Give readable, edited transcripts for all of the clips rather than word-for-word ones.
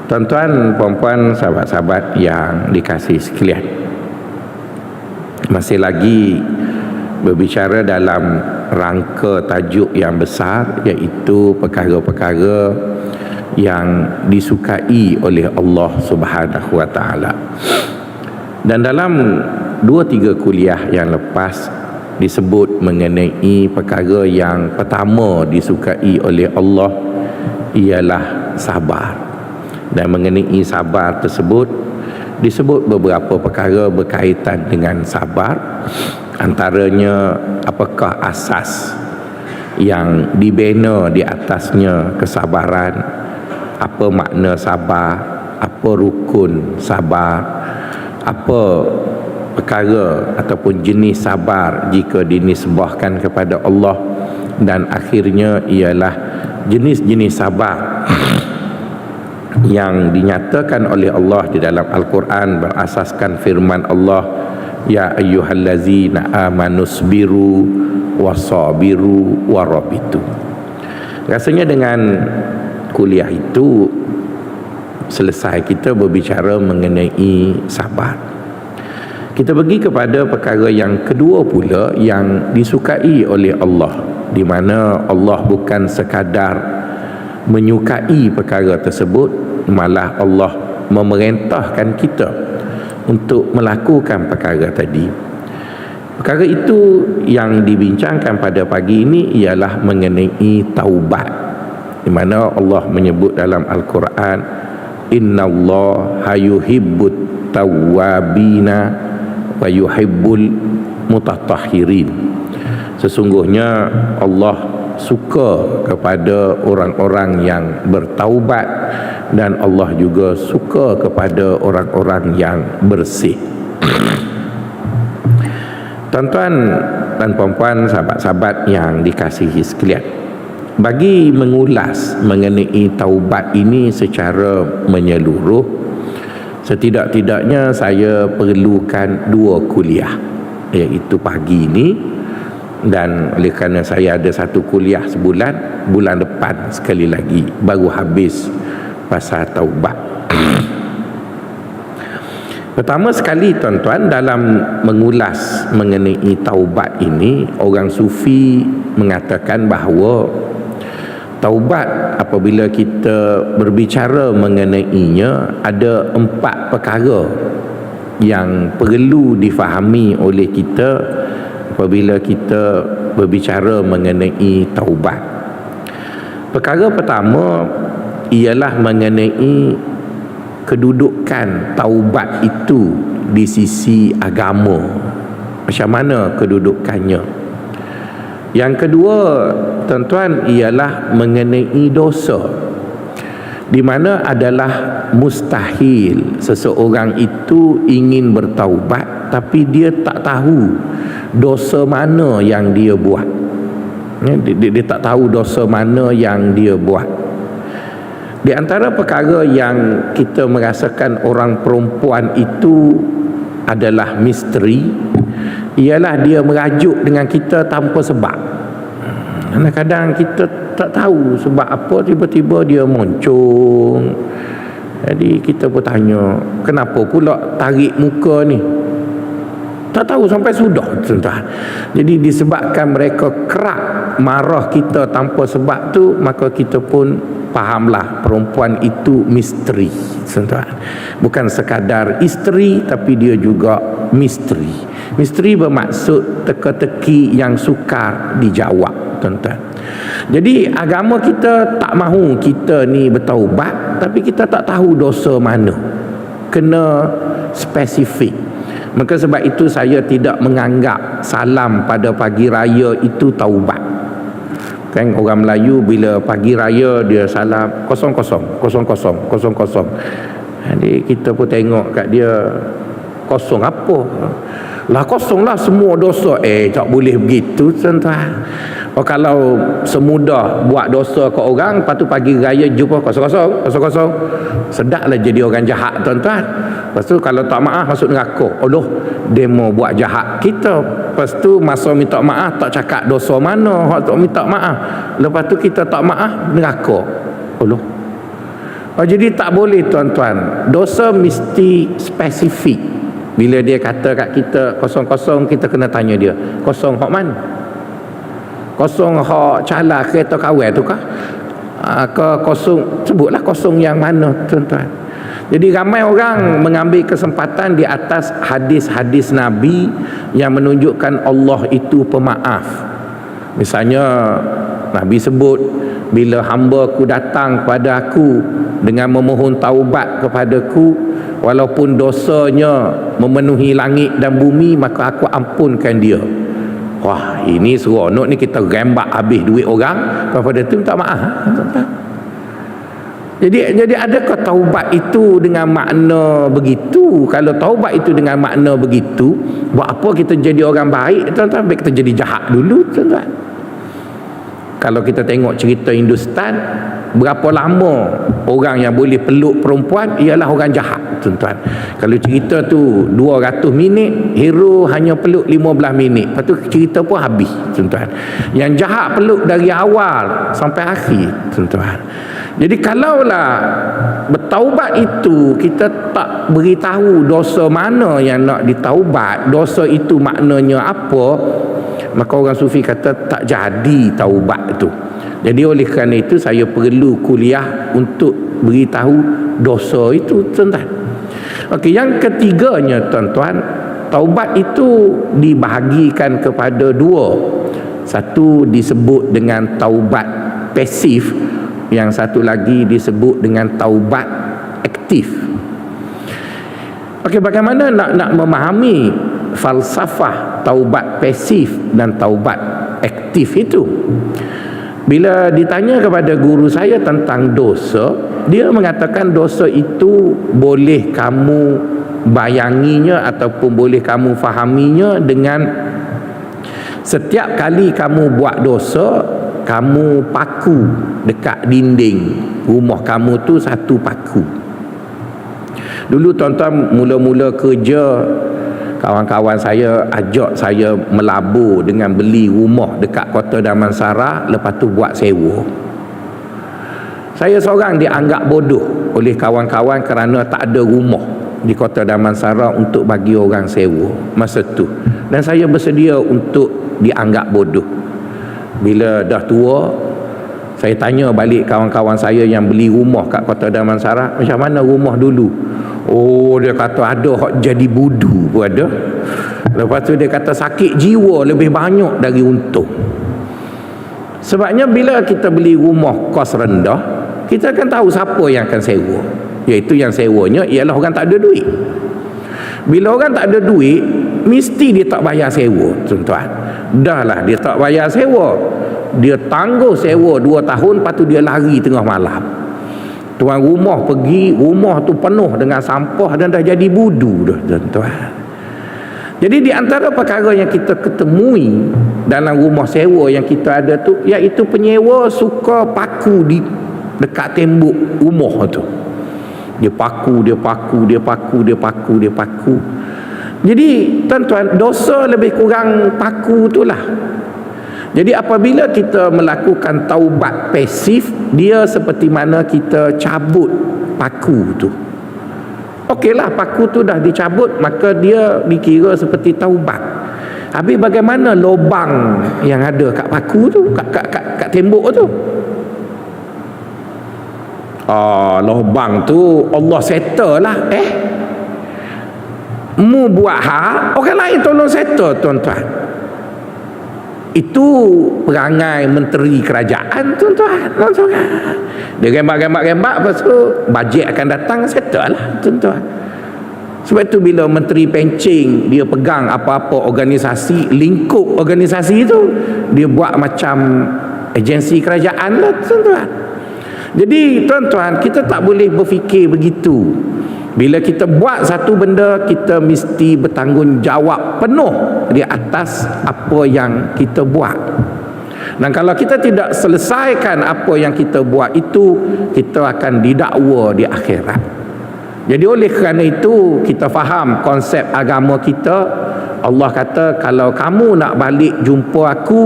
Tuan-tuan, puan-puan, sahabat-sahabat yang dikasihi sekalian, masih lagi berbicara dalam rangka tajuk yang besar, iaitu perkara-perkara yang disukai oleh Allah Subhanahu wa taala. Dan dalam 2-3 kuliah yang lepas disebut mengenai perkara yang pertama disukai oleh Allah ialah sabar. Dan mengenai sabar tersebut disebut beberapa perkara berkaitan dengan sabar. Antaranya, apakah asas yang dibina di atasnya kesabaran, apa makna sabar, apa rukun sabar, apa perkara ataupun jenis sabar jika dinisbahkan kepada Allah, dan akhirnya ialah jenis-jenis sabar yang dinyatakan oleh Allah di dalam Al-Quran berasaskan firman Allah, ya ayyuhallazina amanusbiru wasabiru warabitu. Rasanya dengan kuliah itu selesai kita berbicara mengenai sabar. Kita pergi kepada perkara yang kedua pula yang disukai oleh Allah, di mana Allah bukan sekadar menyukai perkara tersebut, malah Allah memerintahkan kita untuk melakukan perkara tadi. Perkara itu yang dibincangkan pada pagi ini ialah mengenai taubat, di mana Allah menyebut dalam Al-Quran, innallaha yuhibbut tawwabina wa yuhibbul mutatahhirin. Sesungguhnya Allah suka kepada orang-orang yang bertaubat, dan Allah juga suka kepada orang-orang yang bersih. Tuan-tuan dan puan-puan, sahabat-sahabat yang dikasihi sekalian, bagi mengulas mengenai taubat ini secara menyeluruh, setidak-tidaknya saya perlukan 2 kuliah, iaitu pagi ini, dan oleh kerana saya ada 1 kuliah sebulan, bulan depan sekali lagi baru habis pasal taubat. Pertama sekali, tuan-tuan, dalam mengulas mengenai taubat ini, orang sufi mengatakan bahawa taubat apabila kita berbicara mengenainya, ada 4 perkara yang perlu difahami oleh kita apabila kita berbicara mengenai taubat. Perkara pertama ialah mengenai kedudukan taubat itu di sisi agama. Macam mana kedudukannya? Yang kedua, tuan-tuan, ialah mengenai dosa, di mana adalah mustahil seseorang itu ingin bertaubat tapi dia tak tahu dosa mana yang dia buat. Dia tak tahu dosa mana yang dia buat. Di antara perkara yang kita merasakan orang perempuan itu adalah misteri, ialah dia merajuk dengan kita tanpa sebab. Kadang-kadang kita tak tahu sebab apa, tiba-tiba dia moncong. Jadi kita pun tanya, kenapa pula tarik muka ni? Tak tahu sampai sudah, tuan-tuan. Jadi disebabkan mereka kerap marah kita tanpa sebab tu, maka kita pun fahamlah perempuan itu misteri, tuan-tuan. Bukan sekadar isteri, tapi dia juga misteri. Misteri bermaksud teka-teki yang sukar dijawab, tuan-tuan. Jadi agama kita tak mahu kita ni bertaubat, tapi kita tak tahu dosa mana. Kena spesifik. Maka sebab itu saya tidak menganggap salam pada pagi raya itu taubat. Kan orang Melayu bila pagi raya dia salam 00 00 00. Jadi kita pun tengok kat dia, kosong apa? Lah kosong lah semua dosa. Tak boleh begitu, tuan-tuan. Kalau semudah buat dosa ke orang, lepas tu pagi raya jumpa 00 00, sedaplah jadi orang jahat, tuan-tuan. Lepas tu kalau tak maaf masuk neraka. Allah, dia mau buat jahat kita. Lepas tu masa minta maaf tak cakap dosa mana hak tak minta maaf. Lepas tu kita tak maaf, neraka. Allah. Jadi tak boleh tuan-tuan. Dosa mesti spesifik. Bila dia kata kat kita kosong-kosong, kita kena tanya dia, kosong hak mana? Kosong hak cala kereta kawal tu kah? Ke kosong, sebutlah kosong yang mana tuan-tuan. Jadi ramai orang mengambil kesempatan di atas hadis-hadis Nabi yang menunjukkan Allah itu pemaaf. Misalnya Nabi sebut, bila hamba-Ku datang kepada Aku dengan memohon taubat kepadaku, walaupun dosanya memenuhi langit dan bumi, maka Aku ampunkan dia. Wah, ini seronok ni, kita rembak habis duit orang, kepada tu minta maaf. Jadi adakah taubat itu dengan makna begitu? Kalau taubat itu dengan makna begitu, buat apa kita jadi orang baik tuan-tuan? Baik kita jadi jahat dulu tuan-tuan. Kalau kita tengok cerita Hindustan, berapa lama orang yang boleh peluk perempuan ialah orang jahat tuan-tuan. Kalau cerita tu 200 minit, hero hanya peluk 15 minit, lepas tu cerita pun habis tuan-tuan. Yang jahat peluk dari awal sampai akhir tuan-tuan. Jadi kalaulah bertaubat itu kita tak beritahu dosa mana yang nak ditaubat, dosa itu maknanya apa, maka orang sufi kata tak jadi taubat tu. Jadi oleh kerana itu saya perlu kuliah untuk beritahu dosa itu tuan-tuan. Okey, yang ketiganya tuan-tuan, taubat itu dibahagikan kepada dua. Satu disebut dengan taubat pasif, yang satu lagi disebut dengan taubat aktif. Okey, bagaimana nak memahami falsafah taubat pasif dan taubat aktif itu? Bila ditanya kepada guru saya tentang dosa, dia mengatakan dosa itu boleh kamu bayanginya ataupun boleh kamu fahaminya dengan setiap kali kamu buat dosa, kamu paku dekat dinding rumah kamu tu satu paku. Dulu tuan-tuan mula-mula kerja, kawan-kawan saya ajak saya melabur dengan beli rumah dekat Kota Damansara, lepas tu buat sewa. Saya seorang dianggap bodoh oleh kawan-kawan kerana tak ada rumah di Kota Damansara untuk bagi orang sewa masa tu, dan saya bersedia untuk dianggap bodoh. Bila dah tua, saya tanya balik kawan-kawan saya yang beli rumah kat Kota Damansara, macam mana rumah dulu? Oh, dia kata ada hak jadi budu pun ada. Lepas tu dia kata sakit jiwa lebih banyak dari untung. Sebabnya bila kita beli rumah kos rendah, kita akan tahu siapa yang akan sewa, iaitu yang sewanya ialah orang tak ada duit. Bila orang tak ada duit, mesti dia tak bayar sewa tuan-tuan. Dah lah dia tak bayar sewa, dia tangguh sewa 2 tahun, lepas tu dia lari tengah malam. Tuan rumah pergi, rumah tu penuh dengan sampah dan dah jadi budu dah tuan-tuan. Jadi di antara perkara yang kita ketemui dalam rumah sewa yang kita ada tu, iaitu penyewa suka paku di dekat tembok rumah tu. Dia paku. Jadi tuan-tuan, dosa lebih kurang paku itulah. Jadi apabila kita melakukan taubat pasif, dia seperti mana kita cabut paku tu. Okeylah, paku tu dah dicabut, maka dia dikira seperti taubat. Habis bagaimana lubang yang ada kat paku tu, kat tembok tu? Lubang tu Allah settle lah. Mu buat hak, orang lain tolong settle tuan-tuan. Itu perangai menteri kerajaan tuan-tuan. Dia rembat-rembat, lepas tu bajet akan datang, settle lah tuan-tuan. Sebab tu bila menteri pencing, dia pegang apa-apa organisasi, lingkup organisasi tu, dia buat macam agensi kerajaan lah tuan-tuan. Jadi tuan-tuan, kita tak boleh berfikir begitu. Bila kita buat satu benda, kita mesti bertanggungjawab penuh di atas apa yang kita buat. Dan kalau kita tidak selesaikan apa yang kita buat itu, kita akan didakwa di akhirat. Jadi oleh kerana itu, kita faham konsep agama kita. Allah kata, kalau kamu nak balik jumpa aku,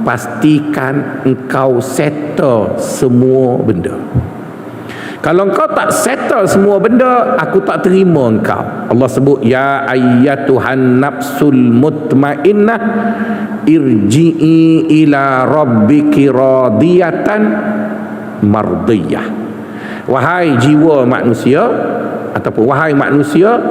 pastikan engkau settle semua benda. Kalau engkau tak settle semua benda, aku tak terima engkau. Allah sebut, ya ayyatuhan nafsul mutmainnah irji'i ila rabbiki radiyatan mardiyah. Wahai jiwa manusia, ataupun wahai manusia,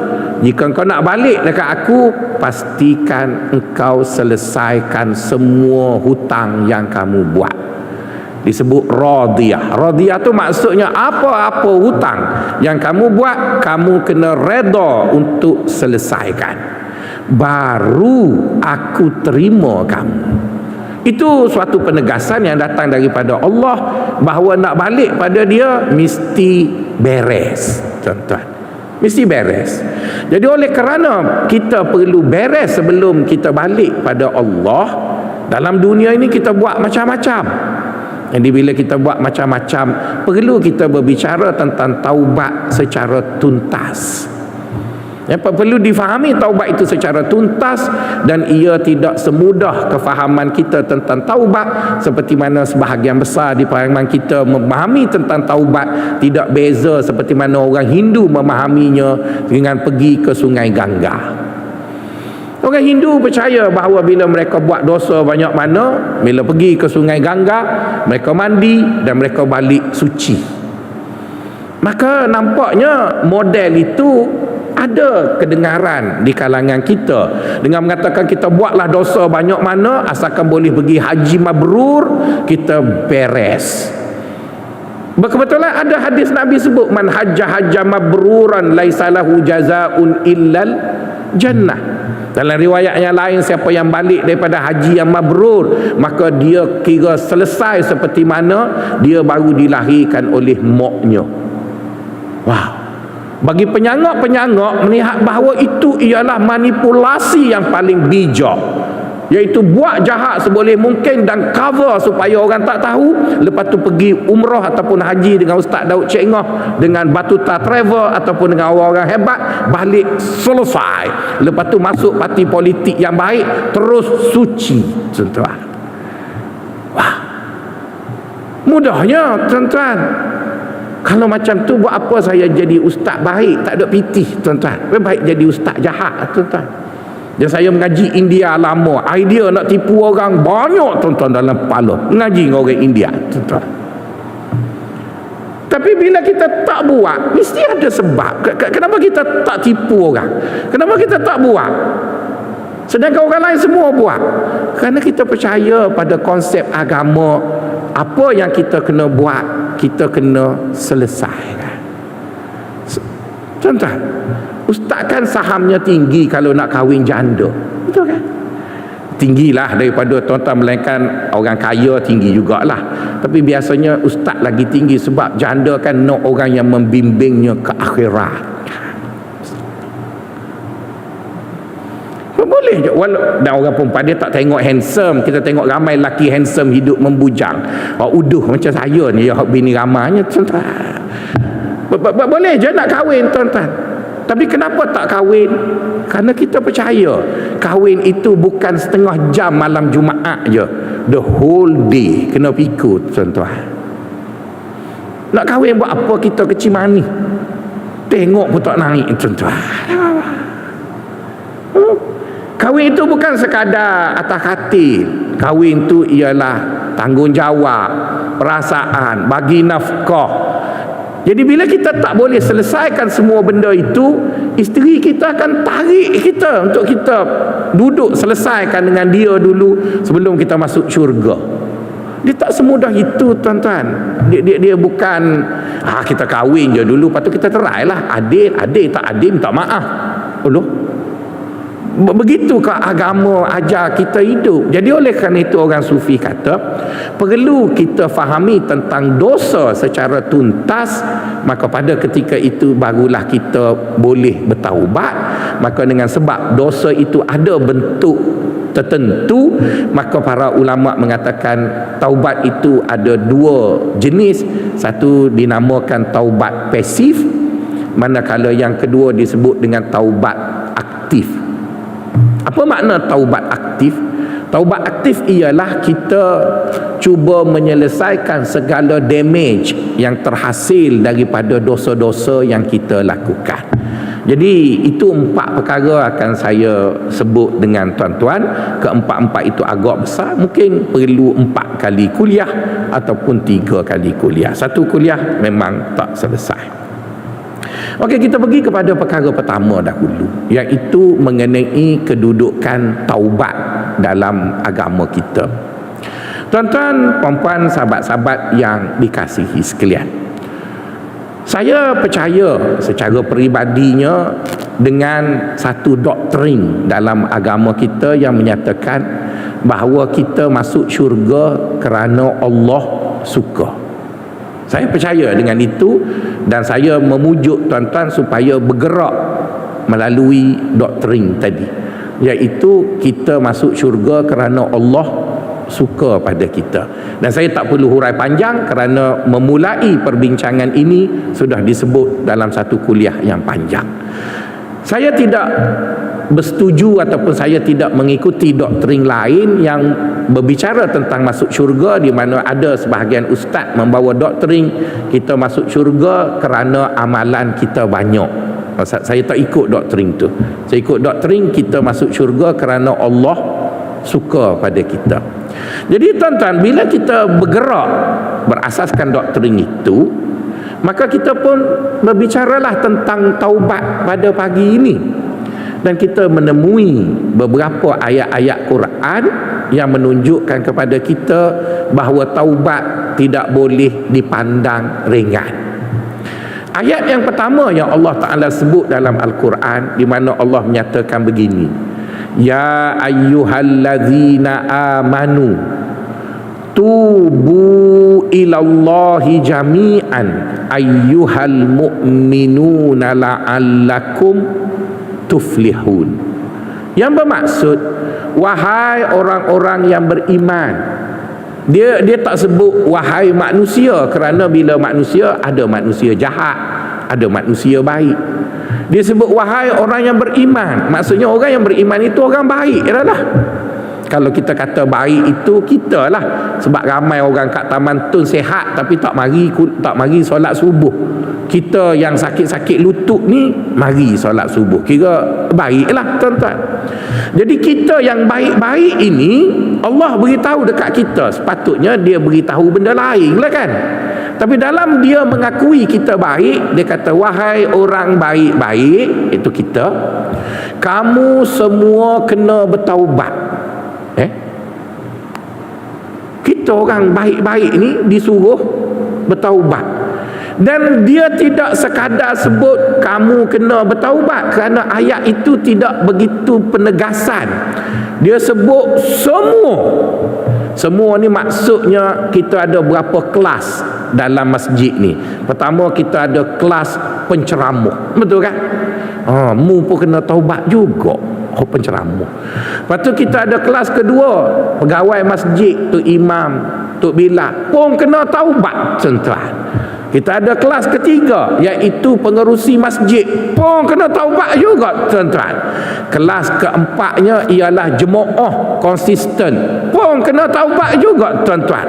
jika engkau nak balik dekat aku, pastikan engkau selesaikan semua hutang yang kamu buat. Disebut radiyah. Radiyah tu maksudnya apa-apa hutang yang kamu buat, kamu kena reda untuk selesaikan, baru aku terima kamu. Itu suatu penegasan yang datang daripada Allah, bahawa nak balik pada dia mesti beres, tuan-tuan, mesti beres. Jadi oleh kerana kita perlu beres sebelum kita balik pada Allah, dalam dunia ini kita buat macam-macam. Jadi bila kita buat macam-macam, perlu kita berbicara tentang taubat secara tuntas. Yang perlu difahami taubat itu secara tuntas, dan ia tidak semudah kefahaman kita tentang taubat seperti mana sebahagian besar di kalangan kita memahami tentang taubat tidak beza seperti mana orang Hindu memahaminya dengan pergi ke Sungai Gangga. Orang Hindu percaya bahawa bila mereka buat dosa banyak mana, bila pergi ke Sungai Gangga, mereka mandi dan mereka balik suci. Maka nampaknya model itu ada kedengaran di kalangan kita, dengan mengatakan kita buatlah dosa banyak mana, asalkan boleh pergi haji mabrur, kita beres. Kebetulan ada hadis Nabi sebut, man hajja mabruran laisa lahu jazaun illal jannah. Dalam riwayat yang lain, siapa yang balik daripada haji yang mabrur, maka dia kira selesai seperti mana dia baru dilahirkan oleh moknya. Wow. Bagi penyangak-penyangak melihat bahawa itu ialah manipulasi yang paling bijak, iaitu buat jahat seboleh mungkin dan cover supaya orang tak tahu, lepas tu pergi umrah ataupun haji dengan Ustaz Daud Cik Ngoh, dengan Batuta Travel ataupun dengan orang-orang hebat, balik selesai, lepas tu masuk parti politik yang baik, terus suci, tuan-tuan. Wah, mudahnya, tuan-tuan. Kalau macam tu, buat apa saya jadi ustaz baik, tak ada pitih, tuan-tuan. Lebih baik jadi ustaz jahat, tuan-tuan. Dan saya mengaji India lama, idea nak tipu orang banyak, tuan-tuan, dalam kepala. Mengaji dengan orang India, tuan-tuan. Tapi bila kita tak buat, mesti ada sebab. Kenapa kita tak tipu orang? Kenapa kita tak buat? Sedangkan orang lain semua buat. Kerana kita percaya pada konsep agama, apa yang kita kena buat, kita kena selesaikan. Tuan-tuan, ustaz kan sahamnya tinggi kalau nak kahwin janda, betul kan? Tinggilah daripada tuan-tuan, melainkan orang kaya tinggi jugalah. Tapi biasanya ustaz lagi tinggi, sebab janda kan nak orang yang membimbingnya ke akhirat. Boleh je, dan orang perempuan dia tak tengok handsome. Kita tengok ramai lelaki handsome hidup membujang, uduh macam saya ni, ya bini ramainya, tuan-tuan. Boleh je nak kahwin, tuan-tuan. Tapi kenapa tak kahwin? Kerana kita percaya kahwin itu bukan setengah jam malam Jumaat je, the whole day kena pikul, tuan-tuan. Nak kahwin buat apa kita kecil manis? Tengok pun tak naik, tuan-tuan. Kahwin itu bukan sekadar atas katil. Kahwin itu ialah tanggungjawab, perasaan, bagi nafkah. Jadi bila kita tak boleh selesaikan semua benda itu, isteri kita akan tarik kita untuk kita duduk selesaikan dengan dia dulu sebelum kita masuk syurga. Dia tak semudah itu, tuan-tuan. Dia bukan kita kahwin je dulu, lepas tu kita try lah. Adil tak adil, minta maaf. Begitukah agama ajar kita hidup? Jadi oleh kerana itu orang sufi kata, perlu kita fahami tentang dosa secara tuntas, maka pada ketika itu barulah kita boleh bertaubat. Maka dengan sebab dosa itu ada bentuk tertentu, maka para ulama mengatakan taubat itu ada dua jenis. Satu dinamakan taubat pasif, manakala yang kedua disebut dengan taubat aktif. Apa makna taubat aktif? Taubat aktif ialah kita cuba menyelesaikan segala damage yang terhasil daripada dosa-dosa yang kita lakukan. Jadi itu 4 perkara akan saya sebut dengan tuan-tuan. Keempat-empat itu agak besar, mungkin perlu 4 kali kuliah ataupun 3 kali kuliah. 1 kuliah memang tak selesai. Okey, kita pergi kepada perkara pertama dahulu, iaitu mengenai kedudukan taubat dalam agama kita. Tuan-tuan, puan-puan, sahabat-sahabat yang dikasihi sekalian, saya percaya secara peribadinya dengan satu doktrin dalam agama kita yang menyatakan bahawa kita masuk syurga kerana Allah suka. Saya percaya dengan itu dan saya memujuk tuan-tuan supaya bergerak melalui doktrin tadi, iaitu kita masuk syurga kerana Allah suka pada kita. Dan saya tak perlu hurai panjang kerana memulai perbincangan ini sudah disebut dalam satu kuliah yang panjang. Saya tidak bersetuju ataupun saya tidak mengikuti doktrin lain yang berbicara tentang masuk syurga, di mana ada sebahagian ustaz membawa doktrin kita masuk syurga kerana amalan kita banyak. Saya tak ikut doktrin tu. Saya ikut doktrin kita masuk syurga kerana Allah suka pada kita. Jadi tuan-tuan, bila kita bergerak berasaskan doktrin itu, maka kita pun berbicaralah tentang taubat pada pagi ini. Dan kita menemui beberapa ayat-ayat Quran yang menunjukkan kepada kita bahawa taubat tidak boleh dipandang ringan. Ayat yang pertama yang Allah Ta'ala sebut dalam Al-Quran, di mana Allah menyatakan begini: Ya ayyuhallazina amanu tubu ilallahi jami'an ayyuhal mu'minuna la'allakum tuflihun. Yang bermaksud, wahai orang-orang yang beriman. Dia tak sebut wahai manusia, kerana bila manusia ada manusia jahat, ada manusia baik. Dia sebut wahai orang yang beriman. Maksudnya orang yang beriman itu orang baik adalah. Kalau kita kata baik itu kita lah. Sebab ramai orang kat Taman Tun sihat tapi tak mari solat subuh. Kita yang sakit-sakit lutut ni mari solat subuh. Kira baiklah tuan-tuan. Jadi kita yang baik-baik ini Allah beritahu dekat kita. Sepatutnya dia beritahu benda lain lah kan. Tapi dalam dia mengakui kita baik, dia kata wahai orang baik-baik, itu kita, kamu semua kena bertaubat. Kita orang baik-baik ni disuruh bertaubat. Dan dia tidak sekadar sebut kamu kena bertaubat, kerana ayat itu tidak begitu penegasan. Dia sebut semua. Semua ni maksudnya kita ada berapa kelas dalam masjid ni. Pertama, kita ada kelas penceramah, betul kan? Mu pun kena taubat juga, penceramah. Lepas tu kita ada kelas kedua, pegawai masjid, tu imam, tu bilal pun kena taubat tuan-tuan. Kita ada kelas ketiga, iaitu pengerusi masjid, pun kena taubat juga tuan-tuan. Kelas keempatnya ialah jemaah konsisten, pun kena taubat juga tuan-tuan.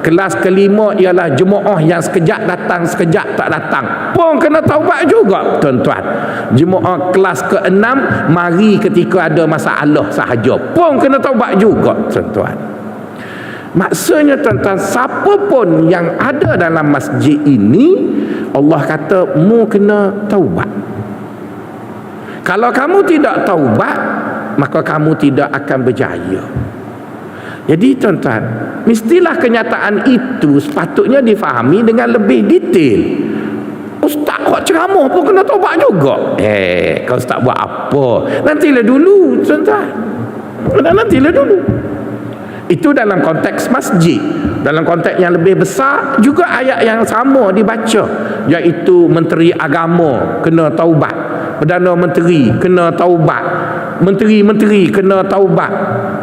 Kelas kelima ialah jemaah yang sekejap datang sekejap tak datang, pun kena taubat juga tuan-tuan. Jemaah kelas keenam mari ketika ada masalah sahaja, pun kena taubat juga tuan-tuan. Maksudnya tuan-tuan, siapa pun yang ada dalam masjid ini, Allah kata mu kena taubat. Kalau kamu tidak taubat, maka kamu tidak akan berjaya. Jadi tuan-tuan, mestilah kenyataan itu sepatutnya difahami dengan lebih detail. Ustaz kok ceramah pun kena taubat juga. Kau ustaz buat apa? Nantilah dulu tuan-tuan. Nantilah dulu. Itu dalam konteks masjid. Dalam konteks yang lebih besar juga ayat yang sama dibaca, iaitu Menteri Agama kena taubat, Perdana Menteri kena taubat, Menteri-menteri kena taubat,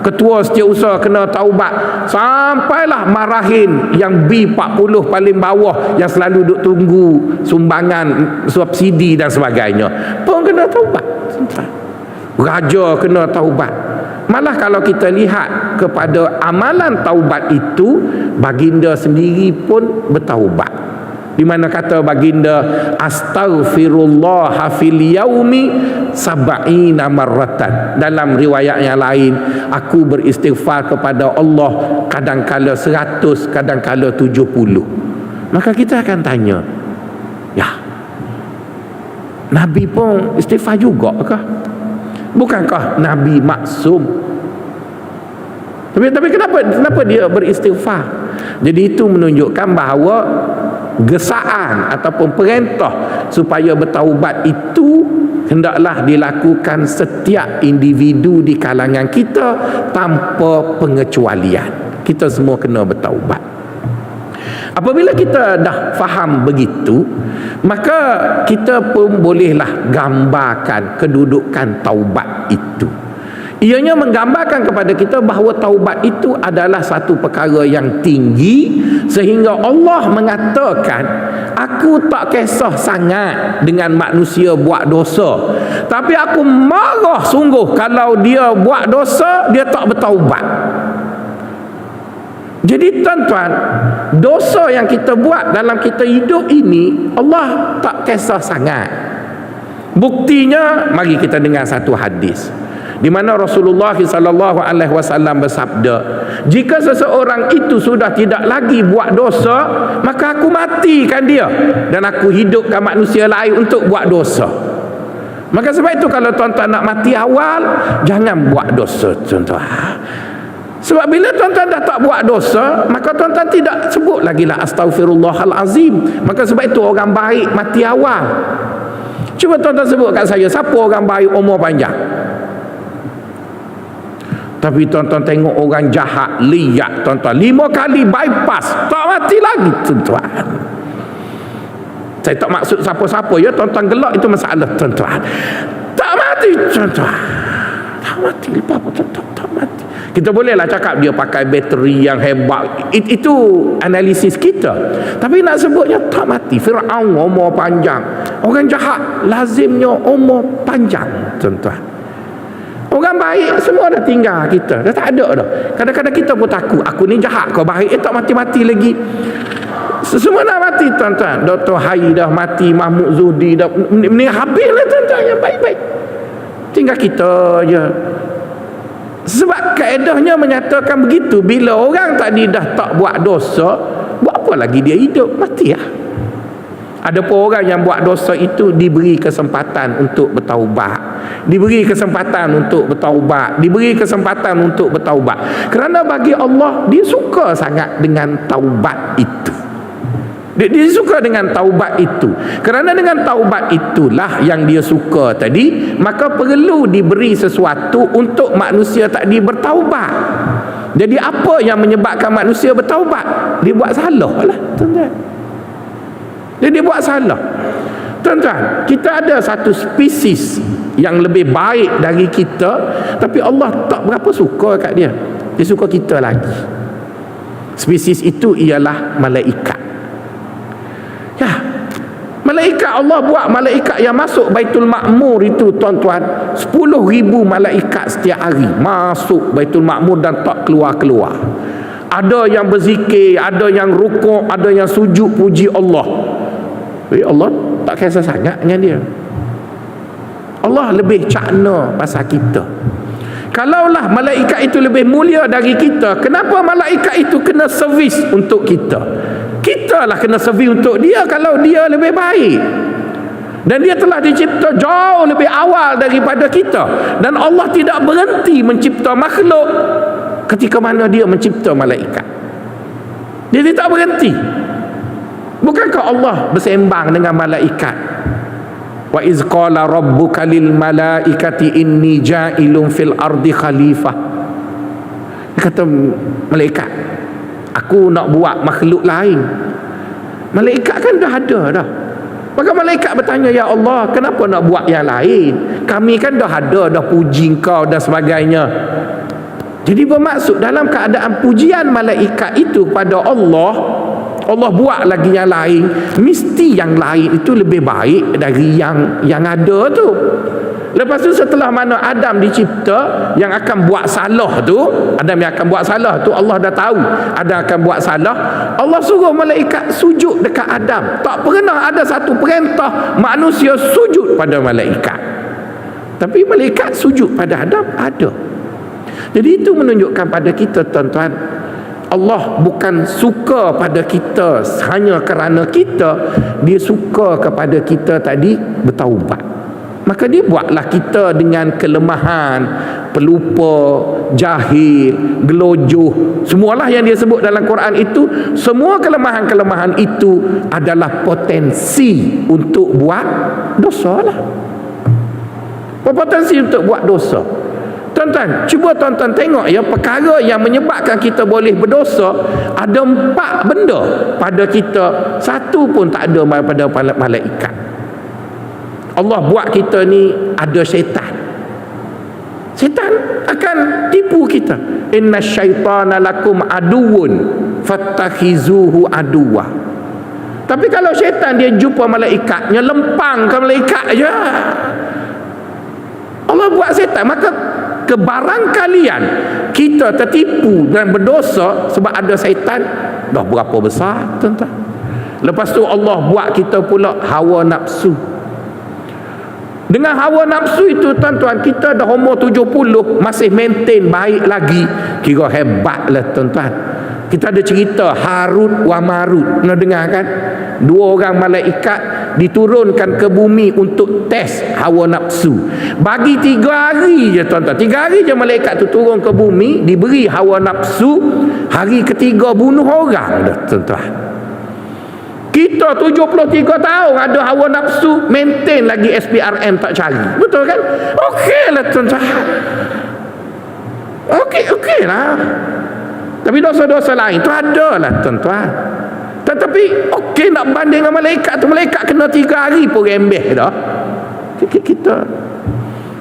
Ketua Setiausaha kena taubat, sampailah marahin yang B40 paling bawah yang selalu duk tunggu sumbangan subsidi dan sebagainya pun kena taubat. Raja kena taubat. Malah kalau kita lihat kepada amalan taubat itu, baginda sendiri pun bertaubat. Di mana kata baginda, astaghfirullah fil yaumi sab'ina marratan. Dalam riwayat yang lain, aku beristighfar kepada Allah kadang-kala 100, kadang-kala 70. Maka kita akan tanya, ya, Nabi pun istighfar juga kah? Bukankah Nabi maksum? Tapi kenapa dia beristighfar? Jadi itu menunjukkan bahawa gesaan ataupun perintah supaya bertaubat itu hendaklah dilakukan setiap individu di kalangan kita tanpa pengecualian. Kita semua kena bertaubat. Apabila kita dah faham begitu, maka kita pun bolehlah gambarkan kedudukan taubat itu. Ianya menggambarkan kepada kita bahawa taubat itu adalah satu perkara yang tinggi, sehingga Allah mengatakan, aku tak kisah sangat dengan manusia buat dosa, tapi aku marah sungguh kalau dia buat dosa, dia tak bertaubat. Jadi tuan-tuan, dosa yang kita buat dalam kita hidup ini, Allah tak kisah sangat. Buktinya, mari kita dengar satu hadis di mana Rasulullah SAW bersabda, jika seseorang itu sudah tidak lagi buat dosa, maka aku matikan dia dan aku hidupkan manusia lain untuk buat dosa. Maka sebab itu kalau tuan-tuan nak mati awal, jangan buat dosa tuan-tuan. Sebab bila tuan-tuan dah tak buat dosa, maka tuan-tuan tidak sebut lagi lah astaghfirullahalazim. Maka sebab itu orang baik mati awal. Cuba tuan-tuan sebut kat saya, siapa orang baik umur panjang? Tapi tuan-tuan tengok orang jahat, liat tuan-tuan, 5 kali bypass, tak mati lagi tuan-tuan. Saya tak maksud siapa-siapa ya, tuan-tuan gelak itu masalah tuan-tuan. Tak mati tuan-tuan. Tak mati, lepas apa tuan-tuan, tak mati. Kita bolehlah cakap dia pakai bateri yang hebat, itu analisis kita. Tapi nak sebutnya tak mati. Fir'aun umur panjang, orang jahat lazimnya umur panjang tuan-tuan. Orang baik semua dah tinggal kita, dah tak ada dah. Kadang-kadang kita pun takut, aku ni jahat kau baik, tak mati-mati lagi. Semua dah mati tuan-tuan. Dr. Hai dah mati, Mahmud Zuhdi dah, ni habislah tuan-tuan yang baik-baik. Tinggal kita je. Sebab kaedahnya menyatakan begitu, bila orang tadi dah tak buat dosa, buat apa lagi dia hidup? Mati lah. Ada pun orang yang buat dosa itu diberi kesempatan untuk bertaubat, diberi kesempatan untuk bertaubat, diberi kesempatan untuk bertaubat. Kerana bagi Allah, dia suka sangat dengan taubat itu. Dia suka dengan taubat itu. Kerana dengan taubat itulah yang dia suka tadi, maka perlu diberi sesuatu untuk manusia tadi bertaubat. Jadi apa yang menyebabkan manusia bertaubat? Dia buat salah lah tuan-tuan. Dia buat salah. Tuan-tuan, kita ada satu spesies yang lebih baik dari kita, tapi Allah tak berapa suka kat dia. Dia suka kita lagi. Spesies itu ialah malaikat. Ya, malaikat Allah buat malaikat yang masuk Baitul Ma'mur itu tuan-tuan, 10,000 malaikat setiap hari masuk Baitul Ma'mur dan tak keluar-keluar. Ada yang berzikir, ada yang rukuk, ada yang sujud puji Allah. Allah tak kisah sangat dengan dia. Allah lebih cakna pasal kita. Kalaulah malaikat itu lebih mulia dari kita, kenapa malaikat itu kena servis untuk kita? Kita lah kena servis untuk dia kalau dia lebih baik. Dan dia telah dicipta jauh lebih awal daripada kita. Dan Allah tidak berhenti mencipta makhluk ketika mana dia mencipta malaikat. Dia tidak berhenti. Bukankah Allah bersembang dengan malaikat? Wa iz qala rabbuka lil malaikati inni ja'ilun fil ardi khalifah. Dia kata malaikat, aku nak buat makhluk lain. Malaikat kan dah ada dah. Maka malaikat bertanya, ya Allah, kenapa nak buat yang lain? Kami kan dah ada, dah puji kau dan sebagainya. Jadi bermaksud dalam keadaan pujian malaikat itu pada Allah, Allah buat lagi yang lain, mesti yang lain itu lebih baik dari yang ada tu. Lepas tu setelah mana Adam dicipta, yang akan buat salah tu, Adam yang akan buat salah tu, Allah dah tahu Adam akan buat salah. Allah suruh malaikat sujud dekat Adam. Tak pernah ada satu perintah manusia sujud pada malaikat, tapi malaikat sujud pada Adam ada. Jadi itu menunjukkan pada kita, tuan-tuan, Allah bukan suka pada kita hanya kerana kita, dia suka kepada kita tadi bertaubat. Maka dia buatlah kita dengan kelemahan, pelupa, jahil, gelojoh, semualah yang dia sebut dalam Quran itu. Semua kelemahan-kelemahan itu adalah potensi untuk buat dosa lah. Potensi untuk buat dosa. Tuan-tuan, cuba tuan-tuan tengok ya, perkara yang menyebabkan kita boleh berdosa, ada 4 benda pada kita, satu pun tak ada pada malaikat. Allah buat kita ni ada syaitan. Syaitan akan tipu kita. Inna syaitana lakum aduun fattakhizuhu aduwa. Tapi kalau syaitan dia jumpa malaikatnya, lempang ke malaikat aja. Allah buat syaitan, maka kebarangkalian kita tertipu dan berdosa sebab ada syaitan dah berapa besar, tuan-tuan. Lepas tu Allah buat kita pula hawa nafsu. Dengan hawa nafsu itu, tuan-tuan, kita dah umur 70 masih maintain baik lagi, kira hebat lah, tuan-tuan. Kita ada cerita Harut wa Marut, pernah dengar kan? 2 orang malaikat diturunkan ke bumi untuk tes hawa nafsu. Bagi 3 hari je, tuan-tuan, 3 hari je malaikat tu turun ke bumi, diberi hawa nafsu. Hari ketiga bunuh orang dah, tuan-tuan. Kita 73 tahun ada hawa nafsu, maintain lagi SPRM tak cari. Betul kan? Okey lah, tuan-tuan. Okey lah. Tapi dosa-dosa lain tu ada lah, tuan-tuan. Tetapi okey nak banding dengan malaikat tu, malaikat kena 3 hari pun rembeh dah. Kita.